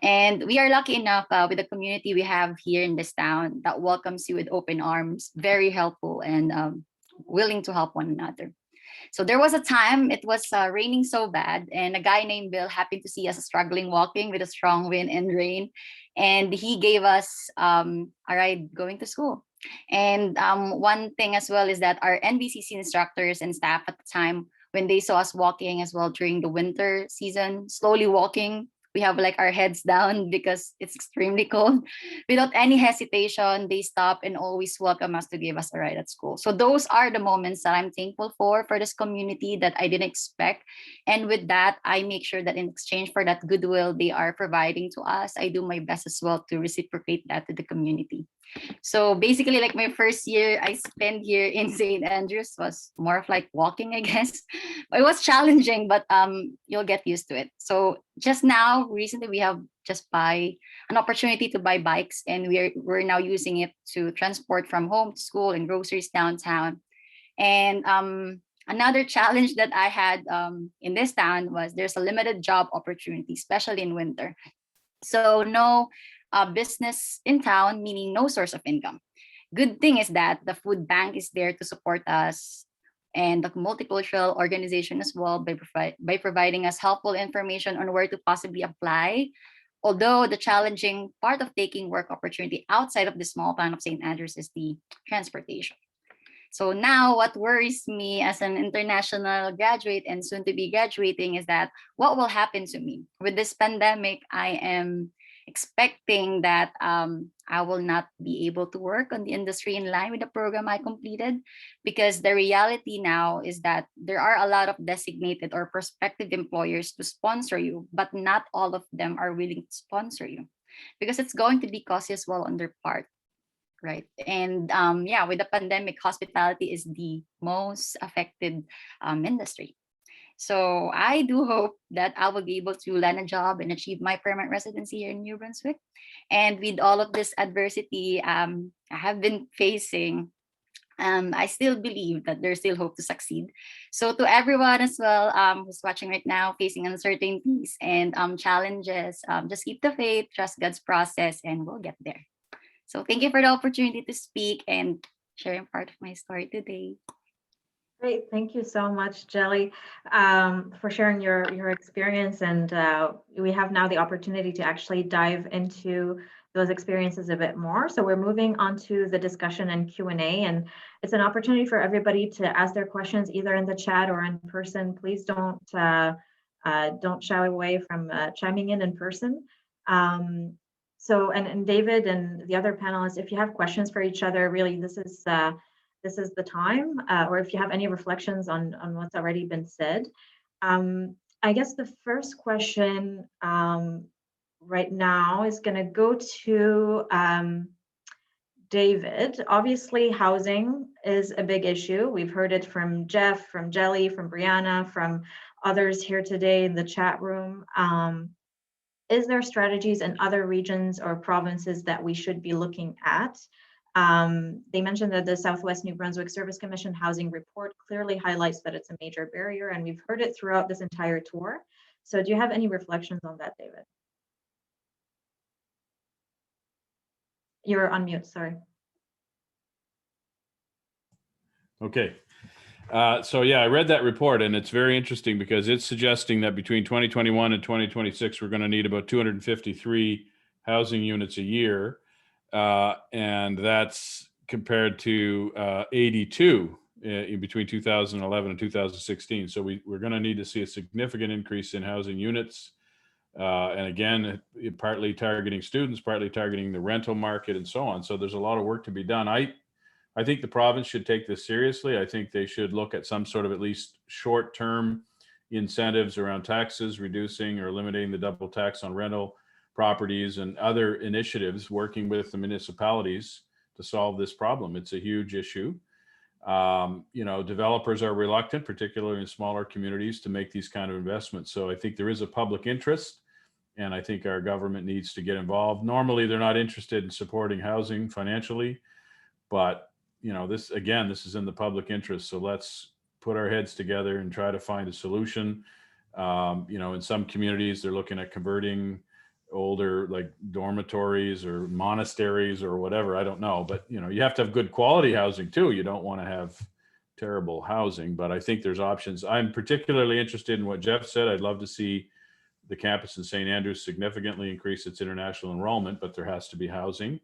And we are lucky enough with the community we have here in this town that welcomes you with open arms, very helpful, and willing to help one another. So there was a time it was raining so bad, and a guy named Bill happened to see us struggling walking with a strong wind and rain, and he gave us a ride going to school. And one thing as well is that our NBCC instructors and staff at the time, when they saw us walking as well during the winter season, slowly walking, we have like our heads down because it's extremely cold. Without any hesitation, they stop and always welcome us to give us a ride at school. So those are the moments that I'm thankful for this community that I didn't expect. And with that, I make sure that in exchange for that goodwill they are providing to us, I do my best as well to reciprocate that to the community. So basically, like my first year I spent here in St. Andrews was more of like walking, I guess. It was challenging, but you'll get used to it. So just now, recently, we have just buy an opportunity to buy bikes, and we're now using it to transport from home to school and groceries downtown. And another challenge that I had in this town was there's a limited job opportunity, especially in winter. So no business in town, meaning no source of income. Good thing is that the food bank is there to support us, and the multicultural organization as well by providing us helpful information on where to possibly apply. Although the challenging part of taking work opportunity outside of the small town of St. Andrews is the transportation. So now what worries me as an international graduate and soon to be graduating is that what will happen to me with this pandemic. I am expecting that I will not be able to work on the industry in line with the program I completed, because the reality now is that there are a lot of designated or prospective employers to sponsor you, but not all of them are willing to sponsor you because it's going to be costly as well on their part. Right. And yeah, with the pandemic, hospitality is the most affected industry. So I do hope that I will be able to land a job and achieve my permanent residency here in New Brunswick. And with all of this adversity I have been facing, I still believe that there's still hope to succeed. So to everyone as well who's watching right now, facing uncertainties and challenges, just keep the faith, trust God's process, and we'll get there. So thank you for the opportunity to speak and sharing part of my story today. Great, thank you so much, Jelly, for sharing your experience. And we have now the opportunity to actually dive into those experiences a bit more. So we're moving on to the discussion and Q&A, and it's an opportunity for everybody to ask their questions either in the chat or in person. Please don't shy away from chiming in person. So, and David and the other panelists, if you have questions for each other, really, this is the time, or if you have any reflections on what's already been said. I guess the first question right now is going to go to David. Obviously, housing is a big issue. We've heard it from Jeff, from Jelly, from Brianna, from others here today in the chat room. Is there strategies in other regions or provinces that we should be looking at? They mentioned that the Southwest New Brunswick Service Commission Housing Report clearly highlights that it's a major barrier, and we've heard it throughout this entire tour. So do you have any reflections on that, David? You're on mute, sorry. Okay. So yeah, I read that report and it's very interesting because it's suggesting that between 2021 and 2026, we're going to need about 253 housing units a year. And that's compared to 82 in between 2011 and 2016. So we're going to need to see a significant increase in housing units. And again, partly targeting students, partly targeting the rental market and so on. So there's a lot of work to be done. I think the province should take this seriously. I think they should look at some sort of at least short-term incentives around taxes, reducing or eliminating the double tax on rental properties and other initiatives working with the municipalities to solve this problem. It's a huge issue. Developers are reluctant, particularly in smaller communities, to make these kind of investments. So I think there is a public interest, and I think our government needs to get involved. Normally, they're not interested in supporting housing financially, but this is in the public interest. So let's put our heads together and try to find a solution. In some communities, they're looking at converting older like dormitories or monasteries or whatever. I don't know, but you have to have good quality housing too. You don't want to have terrible housing, but I think there's options. I'm particularly interested in what Jeff said. I'd love to see the campus in St. Andrews significantly increase its international enrollment, but there has to be housing.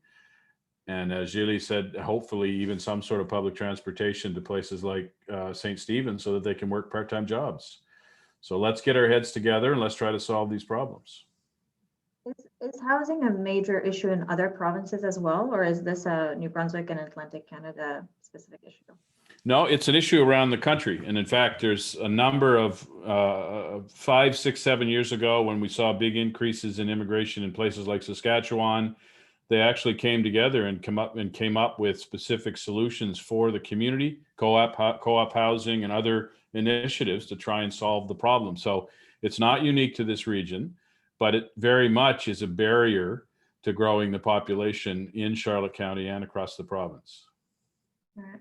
And as Julie said, hopefully even some sort of public transportation to places like St. Stephen so that they can work part-time jobs. So let's get our heads together and let's try to solve these problems. Is housing a major issue in other provinces as well, or is this a New Brunswick and Atlantic Canada specific issue? No, it's an issue around the country. And in fact, there's a number of 5, 6, 7 years ago when we saw big increases in immigration in places like Saskatchewan, they actually came together and came up with specific solutions for the community, co-op housing and other initiatives to try and solve the problem. So it's not unique to this region, but it very much is a barrier to growing the population in Charlotte County and across the province. All right.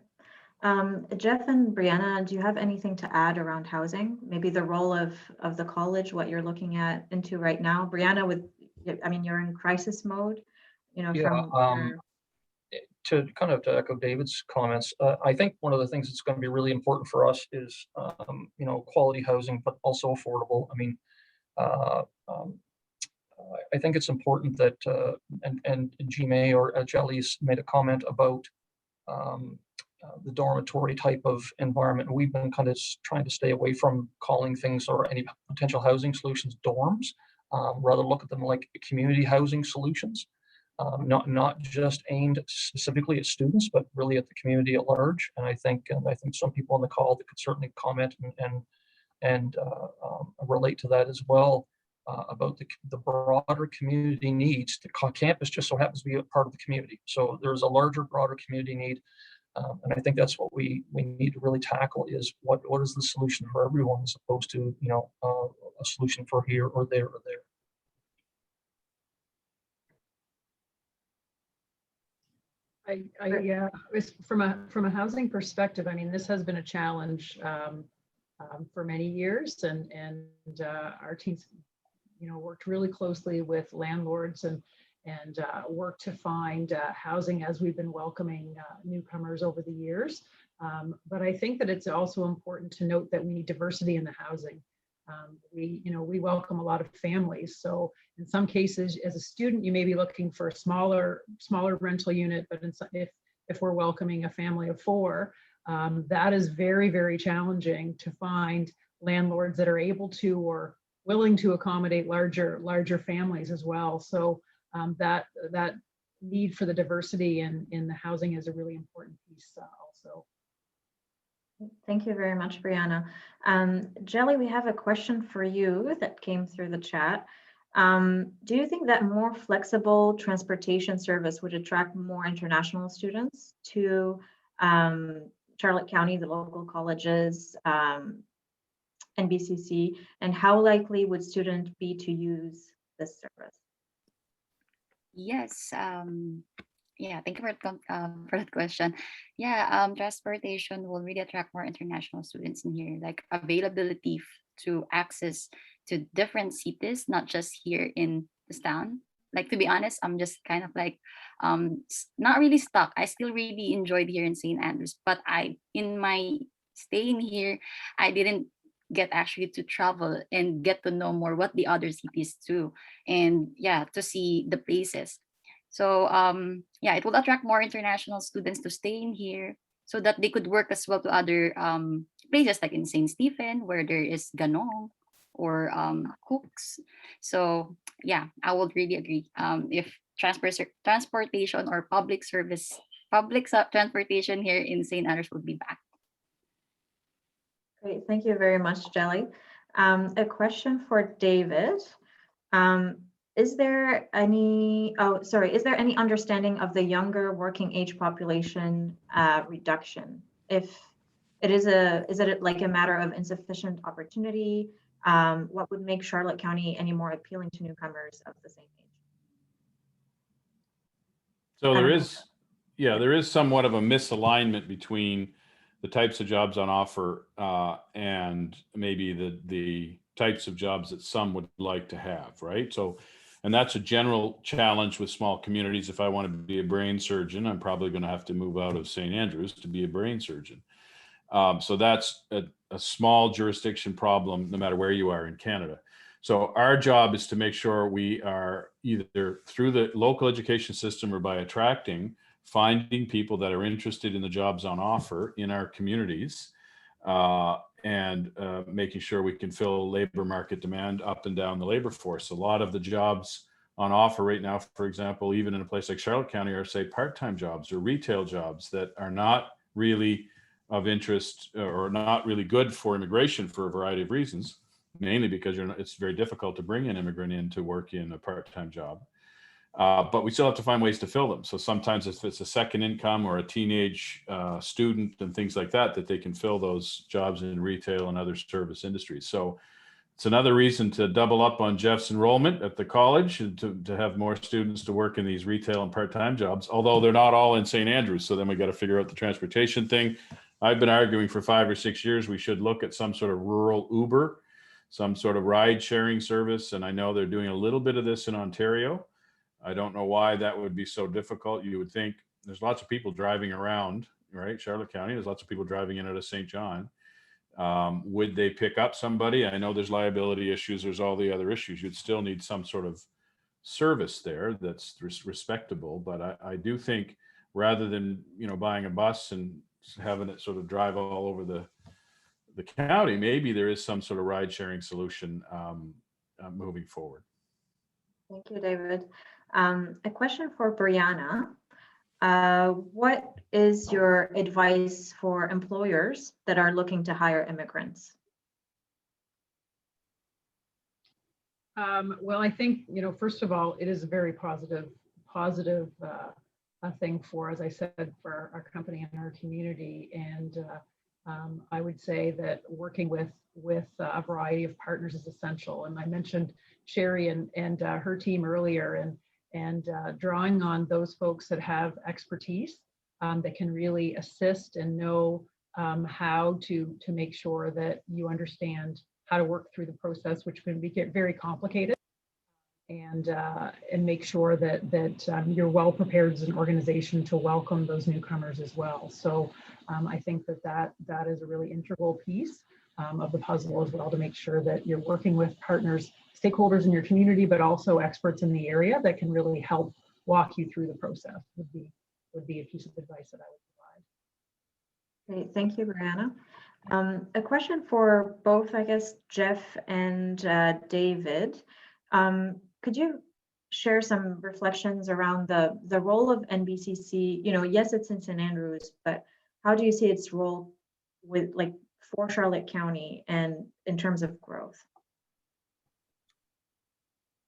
Jeff and Brianna, do you have anything to add around housing? Maybe the role of the college, what you're looking into right now. Brianna, you're in crisis mode. To echo David's comments, I think one of the things that's going to be really important for us is, quality housing, but also affordable. I think it's important that, and Jime or Jelly's made a comment about the dormitory type of environment. We've been kind of trying to stay away from calling things or any potential housing solutions dorms, rather look at them like community housing solutions. Not just aimed specifically at students, but really at the community at large. And I think some people on the call that could certainly comment and relate to that as well, about the broader community needs. The campus just so happens to be a part of the community. So there's a larger, broader community need. And I think that's what we need to really tackle is what is the solution for everyone as opposed to, a solution for here or there or there. From a housing perspective, this has been a challenge for many years, and our teams, worked really closely with landlords and worked to find housing as we've been welcoming newcomers over the years. But I think that it's also important to note that we need diversity in the housing. We welcome a lot of families. So in some cases, as a student, you may be looking for a smaller rental unit, but if we're welcoming a family of 4, that is very, very challenging to find landlords that are able to or willing to accommodate larger families as well. So that need for the diversity in the housing is a really important piece also. Thank you very much, Brianna. Jelly, we have a question for you that came through the chat. Do you think that more flexible transportation service would attract more international students to Charlotte County, the local colleges, and BCC? And how likely would students be to use this service? Yes. Thank you for that question. Transportation will really attract more international students in here, like availability to access to different cities, not just here in this town. Like, to be honest, I'm just kind of like not really stuck. I still really enjoyed here in St. Andrews, but in my staying here, I didn't get actually to travel and get to know more what the other cities do, and yeah, to see the places. So yeah, it will attract more international students to stay in here so that they could work as well to other places like in St. Stephen where there is Ganong or Cooks. So yeah, I would really agree. If transportation or transportation here in St. Andrews would be back. Great, thank you very much, Jelly. A question for David. Is there any, is there any understanding of the younger working age population reduction? If it is it like a matter of insufficient opportunity? What would make Charlotte County any more appealing to newcomers of the same age? So I there don't know. is, yeah, there is somewhat of a misalignment between the types of jobs on offer and maybe the types of jobs that some would like to have, right? So, and that's a general challenge with small communities. If I want to be a brain surgeon, I'm probably going to have to move out of St. Andrews to be a brain surgeon. So that's a small jurisdiction problem, no matter where you are in Canada. So our job is to make sure we are either through the local education system or by attracting, finding people that are interested in the jobs on offer in our communities and making sure we can fill labor market demand up and down the labor force. A lot of the jobs on offer right now, for example, even in a place like Charlotte County, are say part-time jobs or retail jobs that are not really of interest or not really good for immigration for a variety of reasons, mainly because it's very difficult to bring an immigrant in to work in a part-time job. But we still have to find ways to fill them. So sometimes if it's a second income or a teenage student and things like that, that they can fill those jobs in retail and other service industries. So it's another reason to double up on Jeff's enrollment at the college and to have more students to work in these retail and part-time jobs, although they're not all in St. Andrews. So then we got to figure out the transportation thing. I've been arguing for 5 or 6 years, we should look at some sort of rural Uber, some sort of ride sharing service. And I know they're doing a little bit of this in Ontario. I don't know why that would be so difficult. You would think there's lots of people driving around, right? Charlotte County, there's lots of people driving in out of St. John. Would they pick up somebody? I know there's liability issues. There's all the other issues. You'd still need some sort of service there that's respectable. But I do think rather than, buying a bus and having it sort of drive all over the county, maybe there is some sort of ride sharing solution moving forward. Thank you, David. A question for Brianna. What is your advice for employers that are looking to hire immigrants? Well, I think, first of all, it is a very positive thing for, as I said, for our company and our community. And I would say that working with a variety of partners is essential. And I mentioned Sherry and her team earlier, and drawing on those folks that have expertise that can really assist and know how to make sure that you understand how to work through the process, which can get very complicated, and make sure that you're well prepared as an organization to welcome those newcomers as well. So I think that is a really integral piece of the puzzle as well, to make sure that you're working with partners, stakeholders in your community, but also experts in the area that can really help walk you through the process would be a piece of advice that I would provide. Great, thank you, Brianna. A question for both, I guess, Jeff and David. Could you share some reflections around the role of NBCC? Yes, it's in St. Andrews, but how do you see its role for Charlotte County and in terms of growth?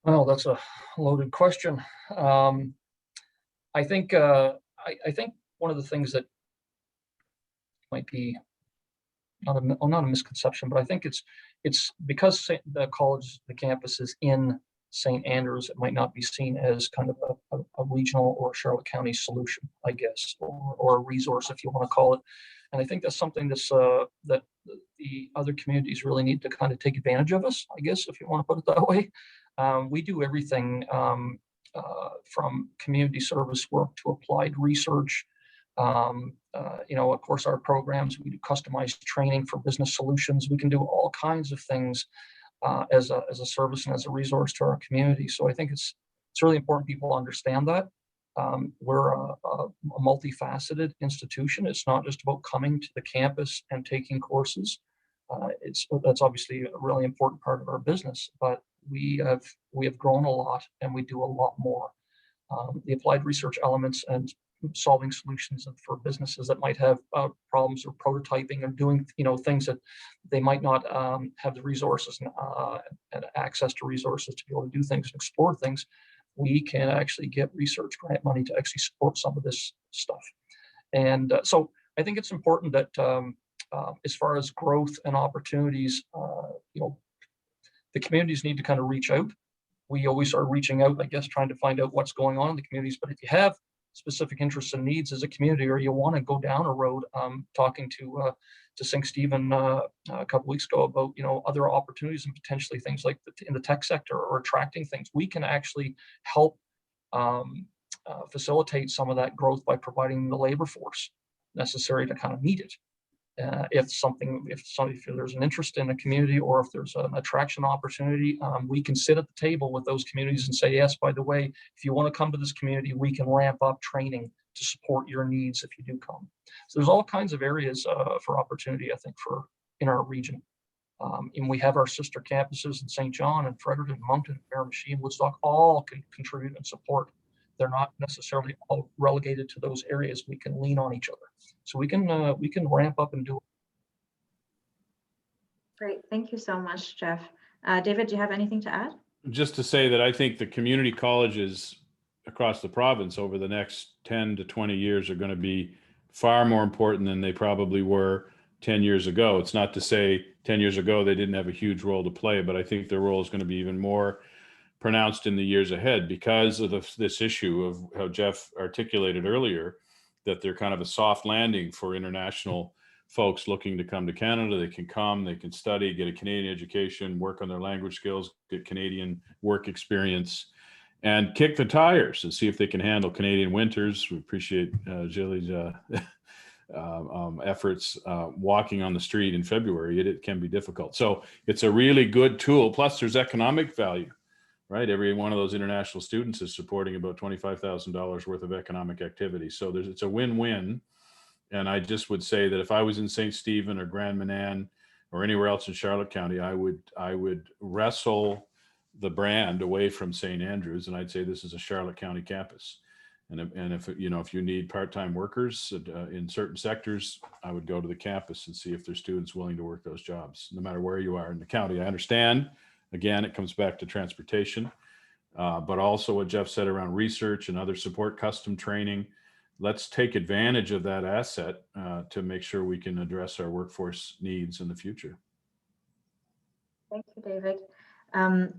Well, that's a loaded question. I think one of the things that might be not a misconception, but I think it's because the campus is in St. Andrews, it might not be seen as kind of a regional or Charlotte County solution, I guess, or a resource, if you want to call it. And I think that's something that the other communities really need to kind of take advantage of us, I guess, if you want to put it that way. We do everything from community service work to applied research Of course, our programs, we do customized training for business solutions. We can do all kinds of things as a service and as a resource to our community. So I think it's really important people understand that. We're a multifaceted institution. It's not just about coming to the campus and taking courses. That's obviously a really important part of our business, but we have grown a lot and we do a lot more. The applied research elements and solving solutions for businesses that might have problems or prototyping or doing things that they might not have the resources and access to resources to be able to do things and explore things. We can actually get research grant money to actually support some of this stuff. And so I think it's important that as far as growth and opportunities, the communities need to kind of reach out. We always are reaching out, I guess, trying to find out what's going on in the communities. But if you have specific interests and needs as a community, or you want to go down a road, talking to St. Stephen a couple weeks ago about other opportunities and potentially things like in the tech sector or attracting things, we can actually help facilitate some of that growth by providing the labor force necessary to kind of meet it. If there's an interest in a community, or if there's an attraction opportunity, we can sit at the table with those communities and say, yes, by the way, if you want to come to this community, we can ramp up training to support your needs if you do come. So there's all kinds of areas for opportunity, I think, in our region. And we have our sister campuses in St. John and Fredericton, Moncton, Miramichi, and Woodstock all can contribute and support. They're not necessarily all relegated to those areas. We can lean on each other. So we can ramp up and do it. Great, thank you so much, Jeff. David, do you have anything to add? Just to say that I think the community colleges across the province over the next 10 to 20 years are going to be far more important than they probably were 10 years ago. It's not to say 10 years ago they didn't have a huge role to play, but I think their role is going to be even more pronounced in the years ahead because of this issue of how Jeff articulated earlier, that they're kind of a soft landing for international folks looking to come to Canada. They can come, they can study, get a Canadian education, work on their language skills, get Canadian work experience, and kick the tires and see if they can handle Canadian winters. We appreciate Jilly's efforts walking on the street in February. It can be difficult. So it's a really good tool. Plus there's economic value. Right, every one of those international students is supporting about $25,000 worth of economic activity. So it's a win-win. And I just would say that if I was in St. Stephen or Grand Manan or anywhere else in Charlotte County, I would wrestle the brand away from St. Andrews, and I'd say this is a Charlotte County campus. And if you need part-time workers in certain sectors, I would go to the campus and see if there's students willing to work those jobs, no matter where you are in the county. I understand. Again, it comes back to transportation, but also what Jeff said around research and other support, custom training. Let's take advantage of that asset to make sure we can address our workforce needs in the future. Thank you, David.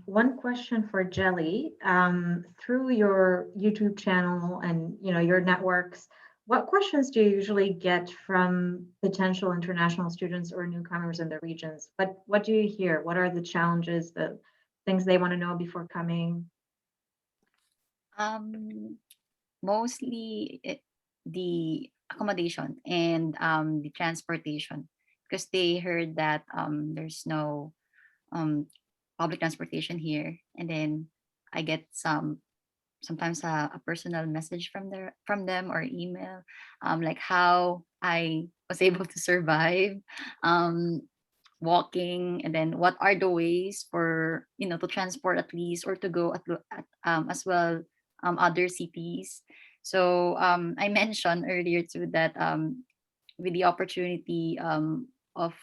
One question for Jelly. Through your YouTube channel and your networks, what questions do you usually get from potential international students or newcomers in the regions? What do you hear? What are the challenges, the things they want to know before coming? Mostly the accommodation and the transportation, because they heard that there's no public transportation here, and then I get sometimes a personal message from them or email, like how I was able to survive walking, and then what are the ways for to transport at least, or to go as well other cities. So I mentioned earlier too that with the opportunity of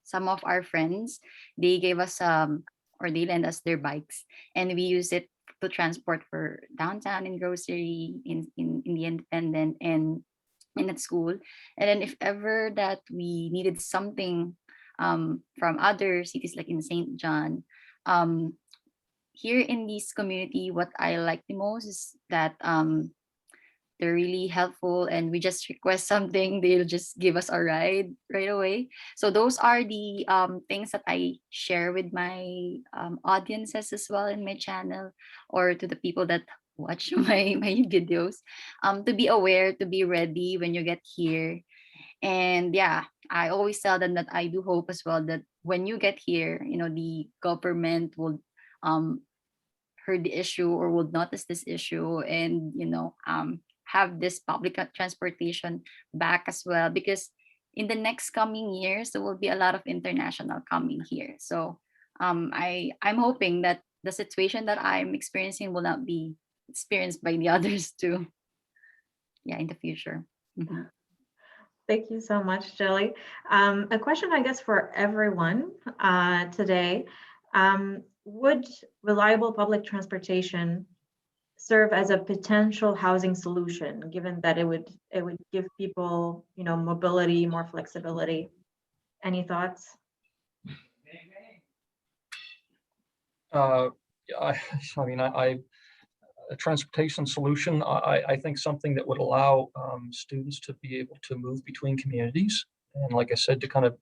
some of our friends, they gave us or they lend us their bikes, and we use it to transport for downtown and grocery in the independent and at school. And then if ever that we needed something from other cities like in St. John, here in this community, what I like the most is that they're really helpful, and we just request something, they'll just give us a ride right away. So those are the things that I share with my audiences as well in my channel, or to the people that watch my videos, to be aware, to be ready when you get here. And yeah, I always tell them that I do hope as well that when you get here, the government will um heard the issue or would notice this issue, and have this public transportation back as well, because in the next coming years there will be a lot of international coming here. So I'm hoping that the situation that I'm experiencing will not be experienced by the others too, yeah, in the future. Mhm. Thank you so much, Jelly. A question, I guess, for everyone today. Would reliable public transportation serve as a potential housing solution, given that it would give people, mobility, more flexibility? Any thoughts? Yeah, I mean, a transportation solution, I think something that would allow students to be able to move between communities. And like I said, to kind of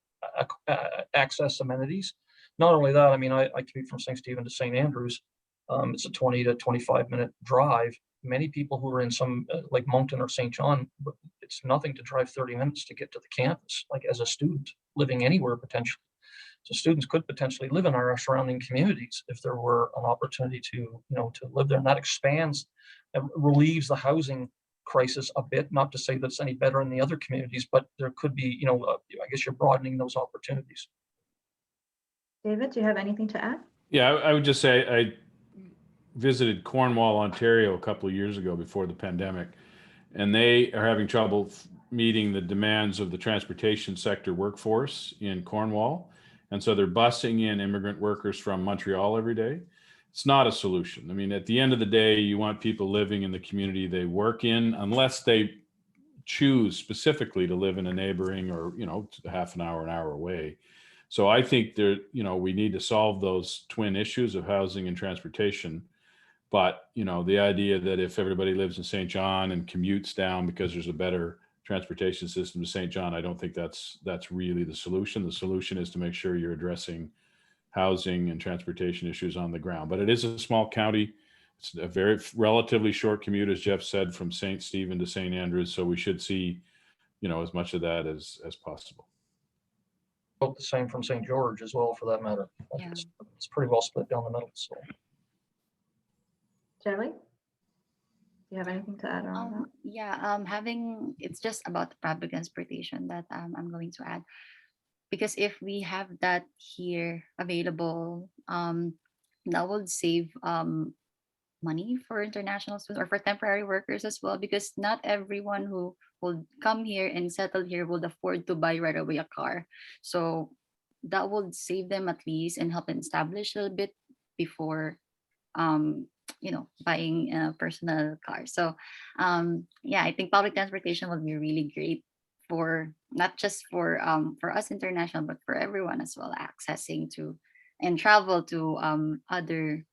access amenities. Not only that, I mean, I commute from St. Stephen to St. Andrews. It's a 20 to 25-minute drive. Many people who are in some like Moncton or St. John, it's nothing to drive 30 minutes to get to the campus, like as a student living anywhere potentially. So students could potentially live in our surrounding communities if there were an opportunity to live there, and that expands and relieves the housing crisis a bit. Not to say that it's any better in the other communities, but there could be, I guess you're broadening those opportunities. David, do you have anything to add? Yeah, I would just say I visited Cornwall, Ontario a couple of years ago before the pandemic, and they are having trouble meeting the demands of the transportation sector workforce in Cornwall. And so they're busing in immigrant workers from Montreal every day. It's not a solution. I mean, at the end of the day, you want people living in the community they work in, unless they choose specifically to live in a neighboring or, half an hour away. So I think we need to solve those twin issues of housing and transportation. But, the idea that if everybody lives in St. John and commutes down because there's a better transportation system to St. John, I don't think that's really the solution. The solution is to make sure you're addressing housing and transportation issues on the ground. But it is a small county. It's a very relatively short commute, as Jeff said, from St. Stephen to St. Andrews. So we should see, as much of that as possible. About the same from St. George as well, for that matter. Yeah. It's pretty well split down the middle. So. Jelly, do you have anything to add on that? Yeah, it's just about the public transportation that I'm going to add, because if we have that here available, that would save money for international students or for temporary workers as well, because not everyone who will come here and settle here would afford to buy right away a car. So that would save them at least and help them establish a little bit before buying a personal car. So yeah, I think public transportation will be really great for not just for us international, but for everyone as well, accessing to and travel to other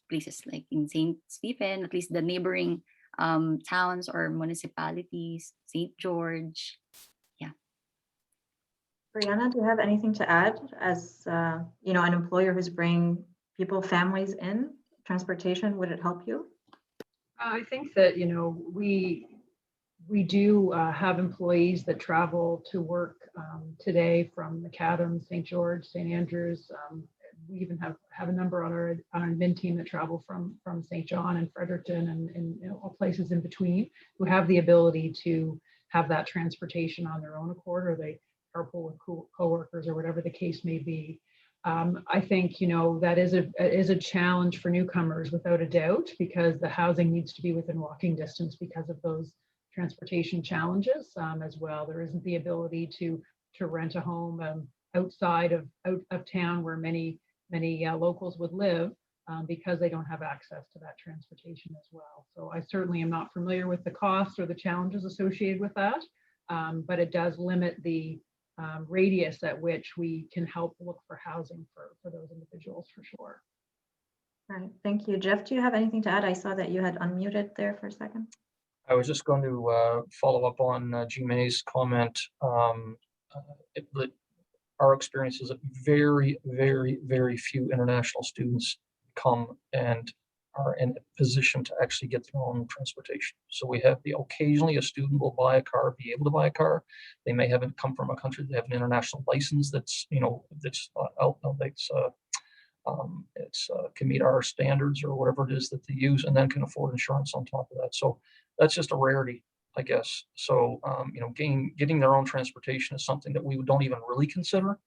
places like in St. Stephen, at least the neighboring towns or municipalities, St. George. Yeah. Brianna, do you have anything to add as an employer who's bringing families in? Transportation, would it help you? I think that, we do have employees that travel to work today from McAdam, St. George, St. Andrews. We even have a number on our admin team that travel from St. John and Fredericton and all places in between, who have the ability to have that transportation on their own accord, or they carpool with coworkers or whatever the case may be. I think, that is a challenge for newcomers without a doubt, because the housing needs to be within walking distance because of those transportation challenges as well. There isn't the ability to rent a home outside of town where many locals would live because they don't have access to that transportation as well. So I certainly am not familiar with the costs or the challenges associated with that, but it does limit the radius at which we can help look for housing for those individuals, for sure. All right, thank you. Jeff, do you have anything to add? I saw that you had unmuted there for a second. I was just going to follow up on Jimé's comment. Our experience is that very, very, very few international students come and are in a position to actually get their own transportation. So we have occasionally a student will buy a car, be able to buy a car. They may have come from a country that have an international license that's, can meet our standards or whatever it is that they use, and then can afford insurance on top of that. So that's just a rarity, I guess. So, getting their own transportation is something that we don't even really consider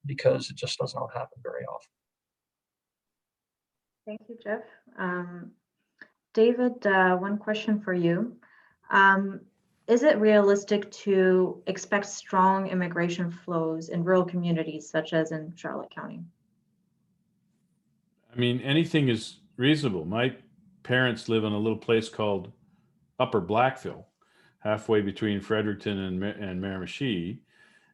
because it just does not happen very often. Thank you, Jeff. David, one question for you. Is it realistic to expect strong immigration flows in rural communities such as in Charlotte County? I mean, anything is reasonable. My parents live in a little place called Upper Blackville, halfway between Fredericton and Miramichi.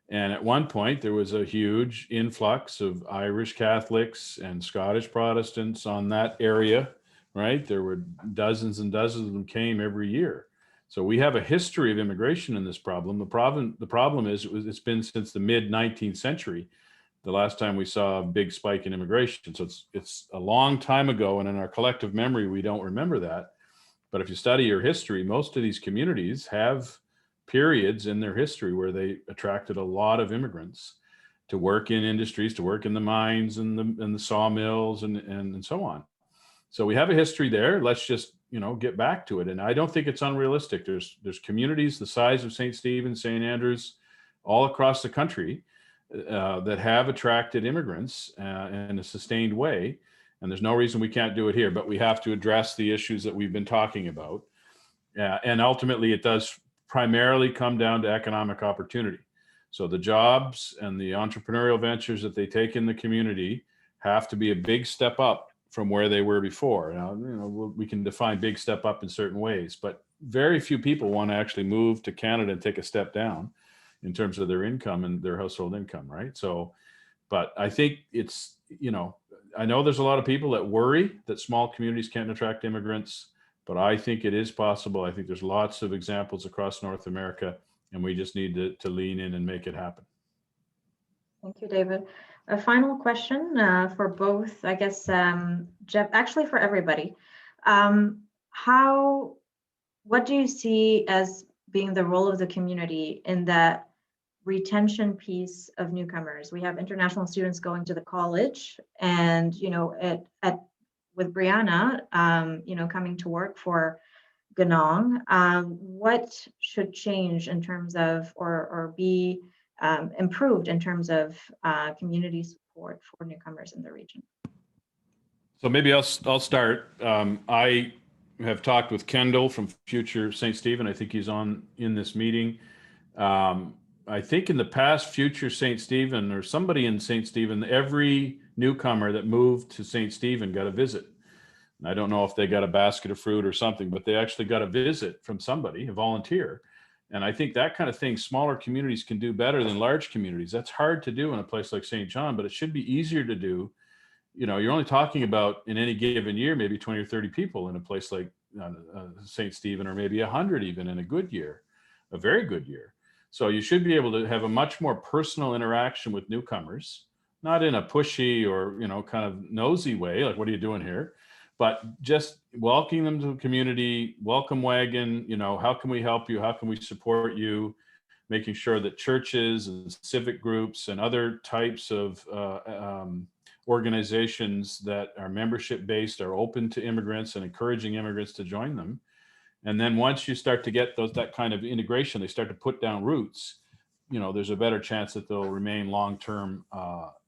And at one point, there was a huge influx of Irish Catholics and Scottish Protestants on that area, right? There were dozens and dozens of them came every year. So we have a history of immigration in this problem. The problem is it's been since the mid 19th century, the last time we saw a big spike in immigration. So it's a long time ago, and in our collective memory, we don't remember that. But if you study your history, most of these communities have periods in their history where they attracted a lot of immigrants to work in industries, to work in the mines and the sawmills and so on. So we have a history there. Let's just, get back to it. And I don't think it's unrealistic. There's communities the size of St. Stephen, St. Andrews, all across the country that have attracted immigrants in a sustained way. And there's no reason we can't do it here, but we have to address the issues that we've been talking about. And ultimately, it does primarily come down to economic opportunity. So the jobs and the entrepreneurial ventures that they take in the community have to be a big step up from where they were before. Now, we can define big step up in certain ways, but very few people want to actually move to Canada and take a step down in terms of their income and their household income, right? So, but I think it's, I know there's a lot of people that worry that small communities can't attract immigrants, but I think it is possible. I think there's lots of examples across North America, and we just need to lean in and make it happen. Thank you, David. A final question for both, I guess, Jeff, actually for everybody. What do you see as being the role of the community in that retention piece of newcomers? We have international students going to the college, and with Brianna, coming to work for Ganong, what should change in terms of or be improved in terms of community support for newcomers in the region? So maybe I'll start. I have talked with Kendall from Future St. Stephen. I think he's in this meeting. I think in the past, Future St. Stephen or somebody in St. Stephen, every newcomer that moved to St. Stephen got a visit. And I don't know if they got a basket of fruit or something, but they actually got a visit from somebody, a volunteer. And I think that kind of thing, smaller communities can do better than large communities. That's hard to do in a place like St. John, but it should be easier to do. You're only talking about in any given year, maybe 20 or 30 people in a place like St. Stephen, or maybe 100 even in a good year, a very good year. So you should be able to have a much more personal interaction with newcomers, not in a pushy or, kind of nosy way, like, what are you doing here? But just welcoming them to the community, welcome wagon, how can we help you? How can we support you? Making sure that churches and civic groups and other types of organizations that are membership based are open to immigrants and encouraging immigrants to join them. And then once you start to get that kind of integration, they start to put down roots, there's a better chance that they'll remain long-term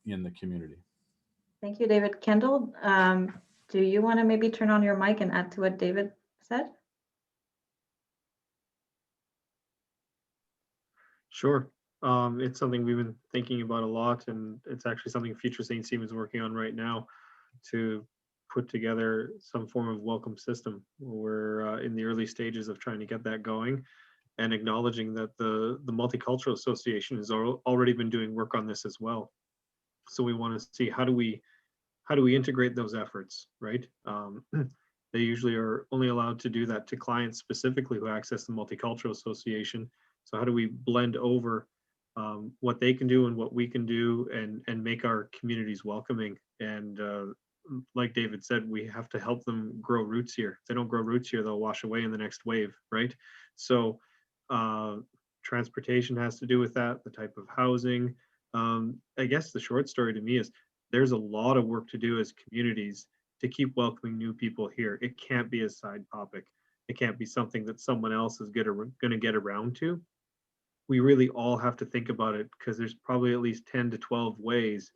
in the community. Thank you, David. Kendall, do you want to maybe turn on your mic and add to what David said? Sure. It's something we've been thinking about a lot, and it's actually something Future St. Stephen is working on right now to put together some form of welcome system. We're in the early stages of trying to get that going, and acknowledging that the Multicultural Association has already been doing work on this as well. So we want to see how do we integrate those efforts, right? They usually are only allowed to do that to clients specifically who access the Multicultural Association. So how do we blend over what they can do and what we can do, and make our communities welcoming and like David said, we have to help them grow roots here. If they don't grow roots here, they'll wash away in the next wave, right? So transportation has to do with that, the type of housing. I guess the short story to me is there's a lot of work to do as communities to keep welcoming new people here. It can't be a side topic. It can't be something that someone else is going to get around to. We really all have to think about it, because there's probably at least 10 to 12 ways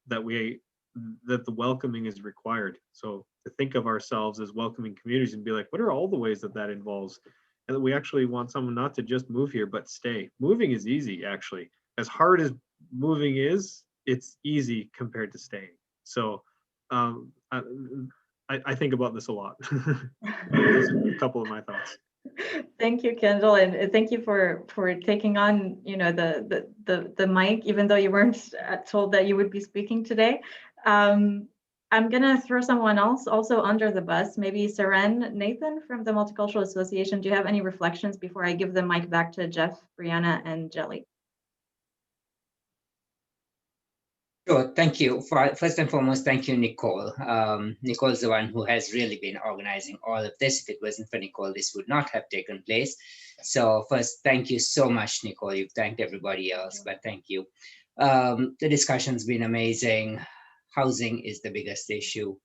that the welcoming is required. So to think of ourselves as welcoming communities and be like, what are all the ways that involves? And that we actually want someone not to just move here, but stay. Moving is easy, actually. As hard as moving is, it's easy compared to staying. So I think about this a lot. Those are a couple of my thoughts. Thank you, Kendall, and thank you for taking on, you know, the mic, even though you weren't told that you would be speaking today. I'm gonna throw someone else also under the bus, maybe Seren Nathan from the Multicultural Association. Do you have any reflections before I give the mic back to Jeff, Brianna, and Jelly? Sure, thank you. First and foremost, thank you, Nicole. Nicole's the one who has really been organizing all of this. If it wasn't for Nicole, this would not have taken place. So first, thank you so much, Nicole. You've thanked everybody else, but thank you. The discussion's been amazing. Housing is the biggest issue.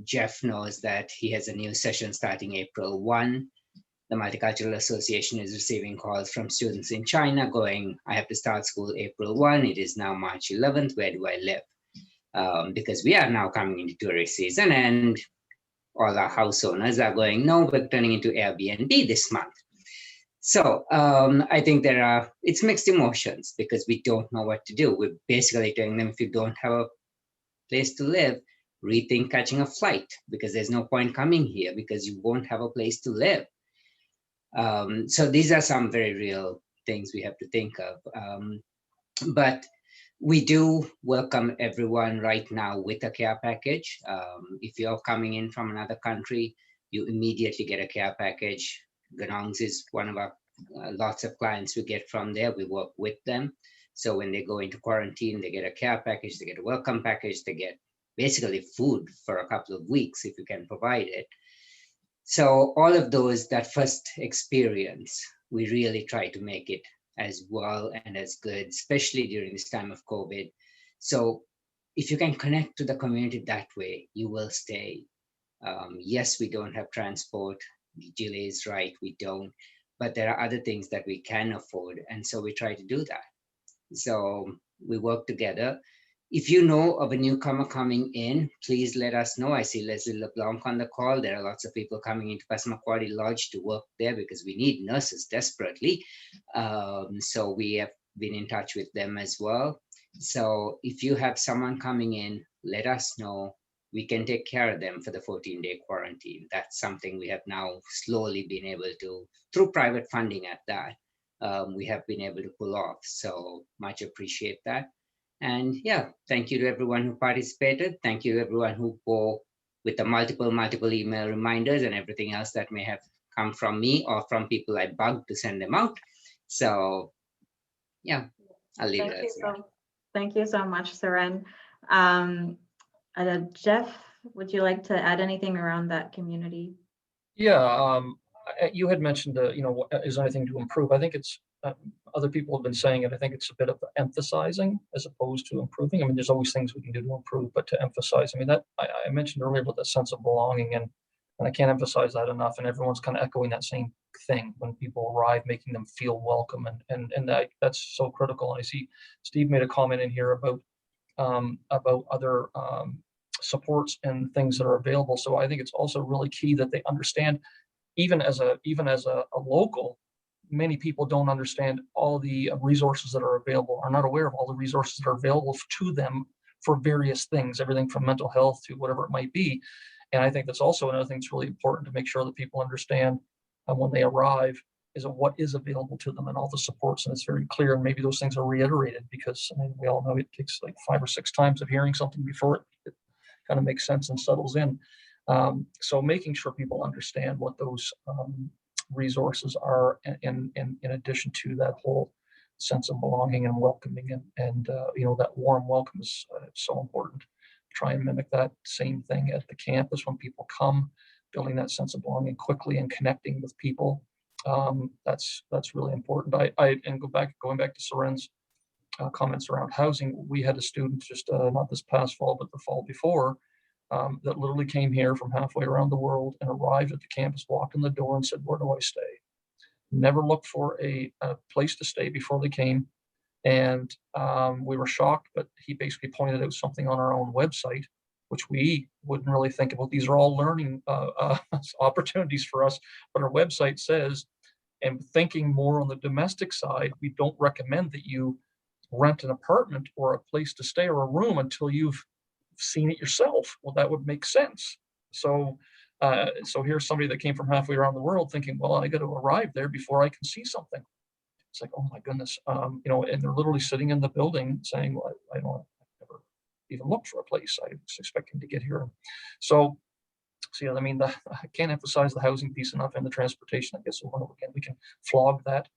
Jeff knows that he has a new session starting April 1. The Multicultural Association is receiving calls from students in China going, I have to start school April 1. It is now March 11th. Where do I live? Because we are now coming into tourist season and all our house owners are going, no, we're turning into Airbnb this month. So I think it's mixed emotions because we don't know what to do. We're basically telling them, if you don't have a place to live, rethink catching a flight, because there's no point coming here because you won't have a place to live. So these are some very real things we have to think of. But we do welcome everyone right now with a care package. If you're coming in from another country, you immediately get a care package. Ganongs is one of our lots of clients we get from there. We work with them. So when they go into quarantine, they get a care package, they get a welcome package, they get basically food for a couple of weeks if you can provide it. So all of those, that first experience, we really try to make it as well and as good, especially during this time of COVID. So if you can connect to the community that way, you will stay. Yes, we don't have transport. Jilly is right, we don't. But there are other things that we can afford. And so we try to do that. So we work together. If you know of a newcomer coming in, please let us know. I see Leslie LeBlanc on the call. There are lots of people coming into Passamaquoddy Lodge to work there because we need nurses desperately. So we have been in touch with them as well. So if you have someone coming in, let us know. We can take care of them for the 14-day quarantine. That's something we have now slowly been able to, through private funding at that, we have been able to pull off. So much appreciate that. And yeah, thank you to everyone who participated. Thank you to everyone who bore with the multiple email reminders and everything else that may have come from me or from people I bugged to send them out. So yeah, I'll leave it at that. Thank you so much, Seren. Jeff, would you like to add anything around that community? Yeah, you had mentioned, is there anything to improve? I think it's, other people have been saying it. I think it's a bit of emphasizing as opposed to improving. I mean, there's always things we can do to improve, but to emphasize, I mean, that I mentioned earlier about that sense of belonging, and I can't emphasize that enough. And everyone's kind of echoing that same thing when people arrive, making them feel welcome, and that's so critical. And I see Steve made a comment in here about other supports and things that are available. So I think it's also really key that they understand, even as a local, many people don't understand all the resources that are available, are not aware of all the resources that are available to them for various things, everything from mental health to whatever it might be. And I think that's also another thing that's really important to make sure that people understand when they arrive is what is available to them and all the supports. And it's very clear, and maybe those things are reiterated because I mean, we all know it takes like 5 or 6 times of hearing something before it kind of makes sense and settles in. So making sure people understand what those resources are in addition to that whole sense of belonging and welcoming and that warm welcome is so important. try and mimic that same thing at the campus when people come, building that sense of belonging quickly and connecting with people. That's really important. And going back to Soren's comments around housing, we had a student just not this past fall, but the fall before, that literally came here from halfway around the world and arrived at the campus, walked in the door and said, "Where do I stay?" Never looked for a place to stay before they came. And we were shocked, but he basically pointed out something on our own website, which we wouldn't really think about. These are all learning opportunities for us. But our website says, and thinking more on the domestic side, we don't recommend that you rent an apartment or a place to stay or a room until you've seen it yourself. Well, that would make sense. So here's somebody that came from halfway around the world thinking, well, I got to arrive there before I can see something. It's like, oh my goodness, and they're literally sitting in the building saying, well, I never even looked for a place. I was expecting to get here. So yeah, I mean, I can't emphasize the housing piece enough, and the transportation. I guess we can flog that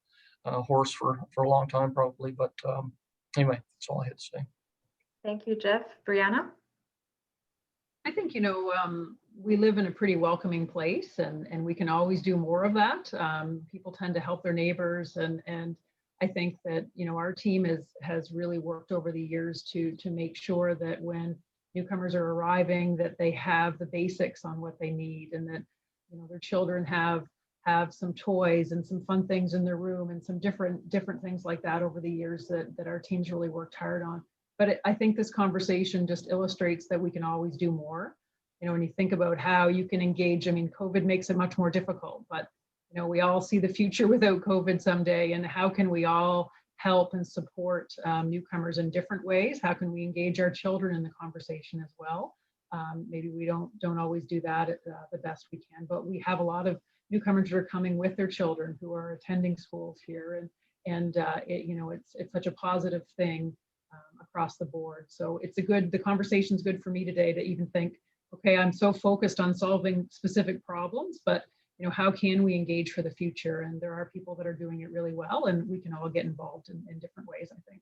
horse for a long time probably, but anyway, that's all I had to say. Thank you, Jeff. Brianna? I think, we live in a pretty welcoming place, and we can always do more of that. People tend to help their neighbors, and I think that, our team has really worked over the years to make sure that when newcomers are arriving, that they have the basics on what they need, and that, their children have some toys and some fun things in their room and some different things like that over the years that our team's really worked hard on. But I think this conversation just illustrates that we can always do more. When you think about how you can engage, I mean, COVID makes it much more difficult, but, we all see the future without COVID someday, and how can we all help and support newcomers in different ways? How can we engage our children in the conversation as well? Maybe we don't always do that the best we can, but we have a lot of newcomers that are coming with their children who are attending schools here, and it's such a positive thing across the board. So the conversation's good for me today to even think, okay, I'm so focused on solving specific problems, but how can we engage for the future? And there are people that are doing it really well, and we can all get involved in different ways, I think.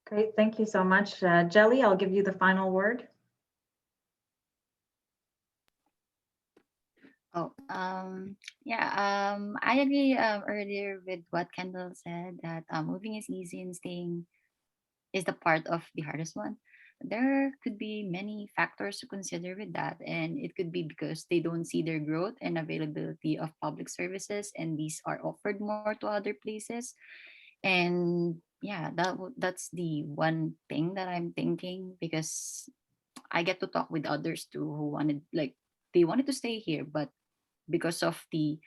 Great, thank you so much. Jelly, I'll give you the final word. Oh, I agree earlier with what Kendall said, that moving is easy and staying is the part of the hardest one. There could be many factors to consider with that, and it could be because they don't see their growth and availability of public services, and these are offered more to other places. And yeah, that's the one thing that I'm thinking, because I get to talk with others too who they wanted to stay here, but because of the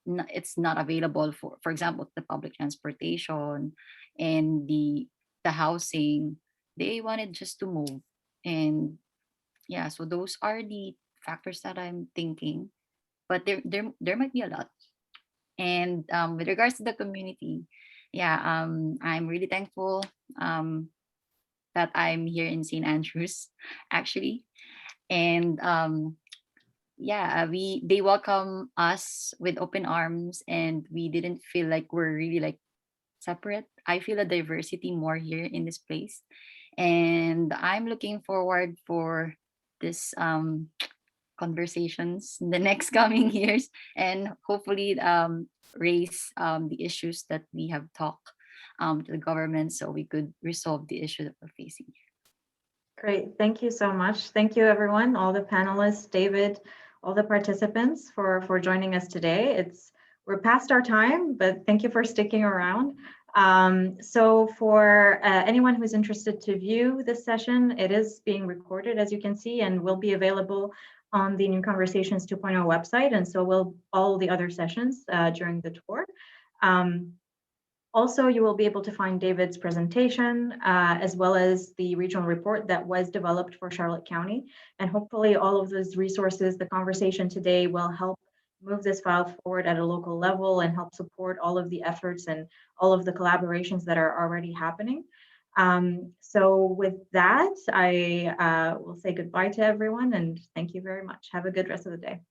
it's not available for example, the public transportation and the housing, they wanted just to move. And yeah, so those are the factors that I'm thinking, but there might be a lot. And with regards to the community, I'm really thankful that I'm here in St. Andrews actually. And they welcome us with open arms, and we didn't feel like we're really separate. I feel a diversity more here in this place, and I'm looking forward for this conversations in the next coming years, and hopefully raise the issues that we have talked to the government, so we could resolve the issue that we're facing. Great, thank you so much. Thank you, everyone, all the panelists, David, all the participants for joining us today. We're past our time, but thank you for sticking around. So for anyone who's interested to view this session, it is being recorded, as you can see, and will be available on the New Conversations 2.0 website, and so will all the other sessions during the tour. Also, you will be able to find David's presentation as well as the regional report that was developed for Charlotte County. And hopefully all of those resources, the conversation today, will help move this file forward at a local level and help support all of the efforts and all of the collaborations that are already happening. So with that, I will say goodbye to everyone and thank you very much. Have a good rest of the day.